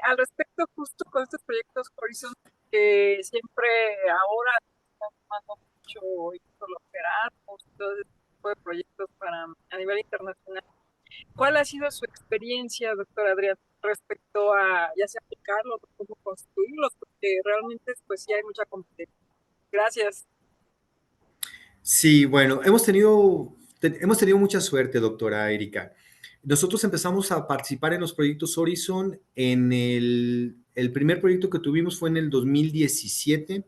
Al respecto, justo con estos proyectos Horizon, que siempre ahora están tomando mucho los Erasmus, todo ese tipo de proyectos para a nivel internacional. ¿Cuál ha sido su experiencia, doctor Adrián, respecto a ya sea aplicarlos o cómo construirlos? Porque realmente pues sí hay mucha competencia. Gracias. Sí, bueno, hemos tenido mucha suerte, doctora Erika. Nosotros empezamos a participar en los proyectos Horizon. El primer proyecto que tuvimos fue en el 2017,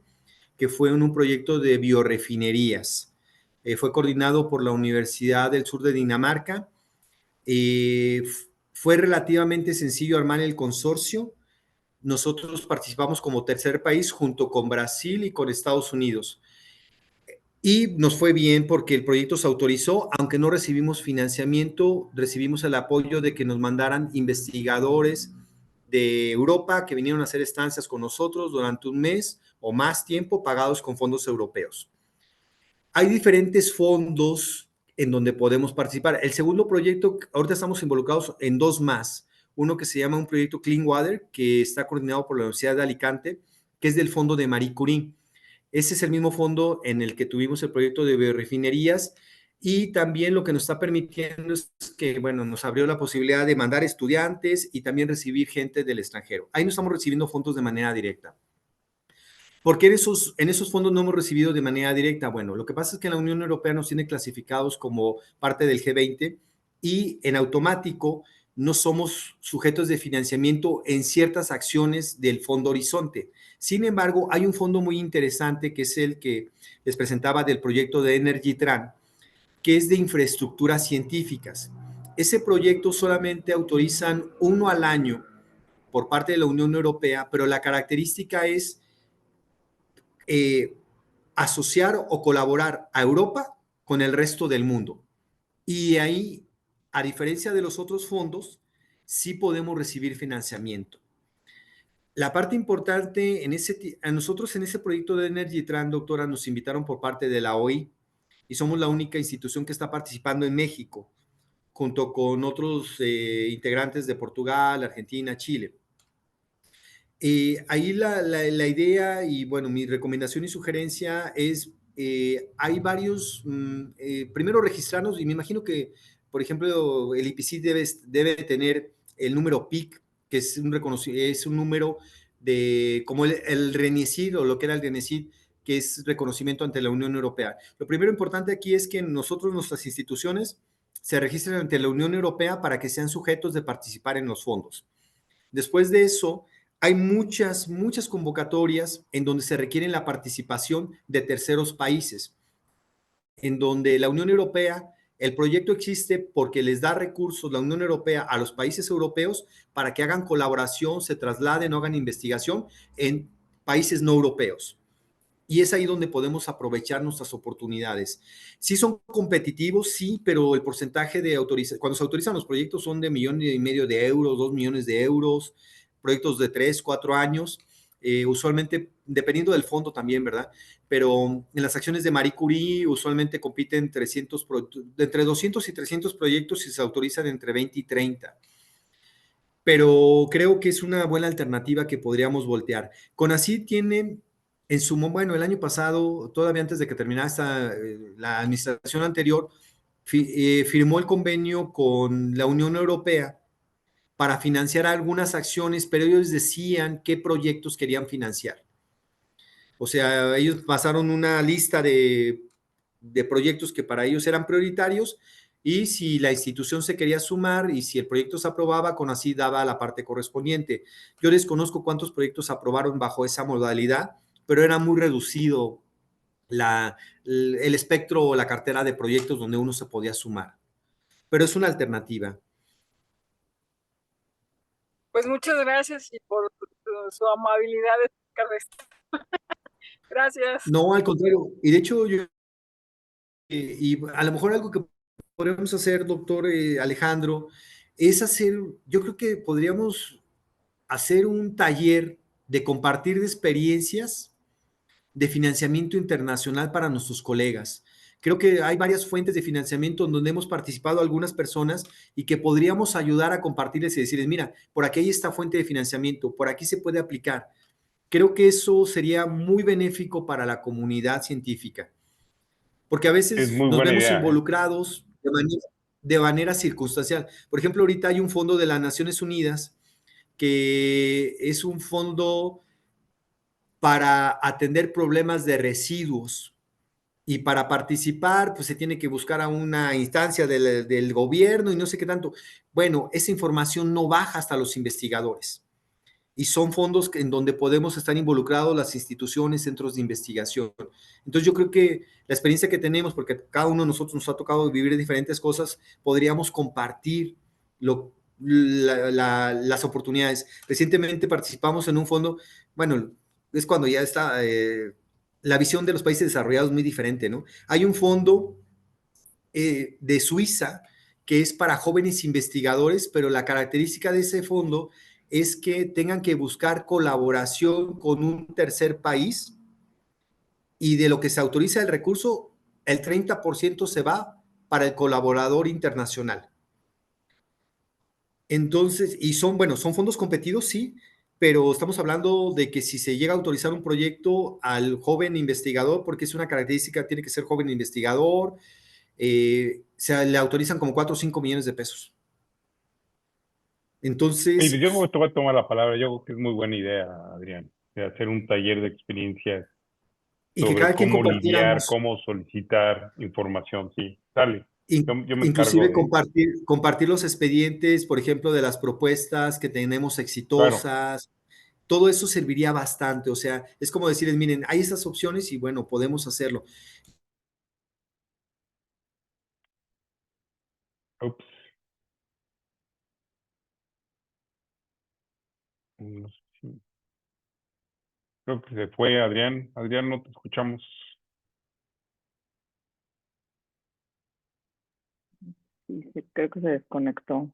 que fue en un proyecto de biorefinerías. Fue coordinado por la Universidad del Sur de Dinamarca. Fue relativamente sencillo armar el consorcio. Nosotros participamos como tercer país junto con Brasil y con Estados Unidos. Y nos fue bien porque el proyecto se autorizó, aunque no recibimos financiamiento, recibimos el apoyo de que nos mandaran investigadores de Europa que vinieron a hacer estancias con nosotros durante un mes o más tiempo pagados con fondos europeos. Hay diferentes fondos en donde podemos participar. El segundo proyecto, ahorita estamos involucrados en dos más. Uno que se llama un proyecto Clean Water, que está coordinado por la Universidad de Alicante, que es del fondo de Marie Curie. Ese es el mismo fondo en el que tuvimos el proyecto de biorefinerías y también lo que nos está permitiendo es que, bueno, nos abrió la posibilidad de mandar estudiantes y también recibir gente del extranjero. Ahí no estamos recibiendo fondos de manera directa. ¿Por qué en esos fondos no hemos recibido de manera directa? Bueno, lo que pasa es que la Unión Europea nos tiene clasificados como parte del G20 y en automático no somos sujetos de financiamiento en ciertas acciones del Fondo Horizonte. Sin embargo, hay un fondo muy interesante que es el que les presentaba del proyecto de Energy Tran, que es de infraestructuras científicas. Ese proyecto solamente autorizan uno al año por parte de la Unión Europea, pero la característica es eh, asociar o colaborar a Europa con el resto del mundo. Y ahí, a diferencia de los otros fondos, sí podemos recibir financiamiento. La parte importante a nosotros en ese proyecto de Energy Tran, doctora, nos invitaron por parte de la OI y somos la única institución que está participando en México, junto con otros integrantes de Portugal, Argentina, Chile. Ahí la idea y bueno, mi recomendación y sugerencia es, hay varios, primero registrarnos y me imagino que, por ejemplo, el IPC debe tener el número PIC, que es es un número de, como el RENICID o lo que era el RENICID, que es reconocimiento ante la Unión Europea. Lo primero importante aquí es que nosotros, nuestras instituciones, se registren ante la Unión Europea para que sean sujetos de participar en los fondos. Después de eso, hay muchas convocatorias en donde se requiere la participación de terceros países, en donde la Unión Europea, el proyecto existe porque les da recursos la Unión Europea a los países europeos para que hagan colaboración, se trasladen o hagan investigación en países no europeos. Y es ahí donde podemos aprovechar nuestras oportunidades. Sí son competitivos, sí, pero el porcentaje de cuando se autorizan los proyectos son de 1,5 millones de euros, 2 millones de euros, proyectos de 3, 4 años, usualmente dependiendo del fondo también, ¿verdad? Pero en las acciones de Marie Curie usualmente compiten entre 200 y 300 proyectos y se autorizan entre 20 y 30. Pero creo que es una buena alternativa que podríamos voltear. CONACYT tiene bueno, el año pasado, todavía antes de que terminara la administración anterior, firmó el convenio con la Unión Europea para financiar algunas acciones, pero ellos decían qué proyectos querían financiar. O sea, ellos pasaron una lista de proyectos que para ellos eran prioritarios y si la institución se quería sumar y si el proyecto se aprobaba, CONACYT daba la parte correspondiente. Yo desconozco cuántos proyectos aprobaron bajo esa modalidad, pero era muy reducido el espectro o la cartera de proyectos donde uno se podía sumar. Pero es una alternativa. Pues muchas gracias y por su amabilidad de explicar esto. Gracias. No, al contrario. Y de hecho, y a lo mejor algo que podemos hacer, doctor Alejandro, es yo creo que podríamos hacer un taller de compartir de experiencias de financiamiento internacional para nuestros colegas. Creo que hay varias fuentes de financiamiento donde hemos participado algunas personas y que podríamos ayudar a compartirles y decirles, mira, por aquí hay esta fuente de financiamiento, por aquí se puede aplicar. Creo que eso sería muy benéfico para la comunidad científica, porque a Es veces muy nos buena vemos idea, ¿eh? involucrados de manera circunstancial. Por ejemplo, ahorita hay un fondo de las Naciones Unidas que es un fondo para atender problemas de residuos. Y para participar, pues se tiene que buscar a una instancia del gobierno y no sé qué tanto. Bueno, esa información no baja hasta los investigadores. Y son fondos en donde podemos estar involucrados las instituciones, centros de investigación. Entonces yo creo que la experiencia que tenemos, porque cada uno de nosotros nos ha tocado vivir diferentes cosas, podríamos compartir las oportunidades. Recientemente participamos en un fondo, bueno, es cuando ya está la visión de los países desarrollados es muy diferente, ¿no? Hay un fondo de Suiza que es para jóvenes investigadores, pero la característica de ese fondo es que tengan que buscar colaboración con un tercer país y de lo que se autoriza el recurso, el 30% se va para el colaborador internacional. Entonces, y son, bueno, son fondos competidos, sí, pero estamos hablando de que si se llega a autorizar un proyecto al joven investigador, porque es una característica, tiene que ser joven investigador, se le autorizan como 4 o 5 millones de pesos. Y yo Entonces, creo que te voy a tomar la palabra. Yo creo que es muy buena idea, Adrián, de hacer un taller de experiencias y que sobre cada quien cómo lidiar, compartiéramos, cómo solicitar información. Sí, dale. Yo me encargo inclusive de, compartir los expedientes, por ejemplo, de las propuestas que tenemos claro. exitosas, todo eso serviría bastante. O sea, es como decirles, miren, hay estas opciones y bueno, podemos hacerlo. Ups. No sé si- Creo que se fue Adrián. Adrián, no te escuchamos. Sí, sí, creo que se desconectó.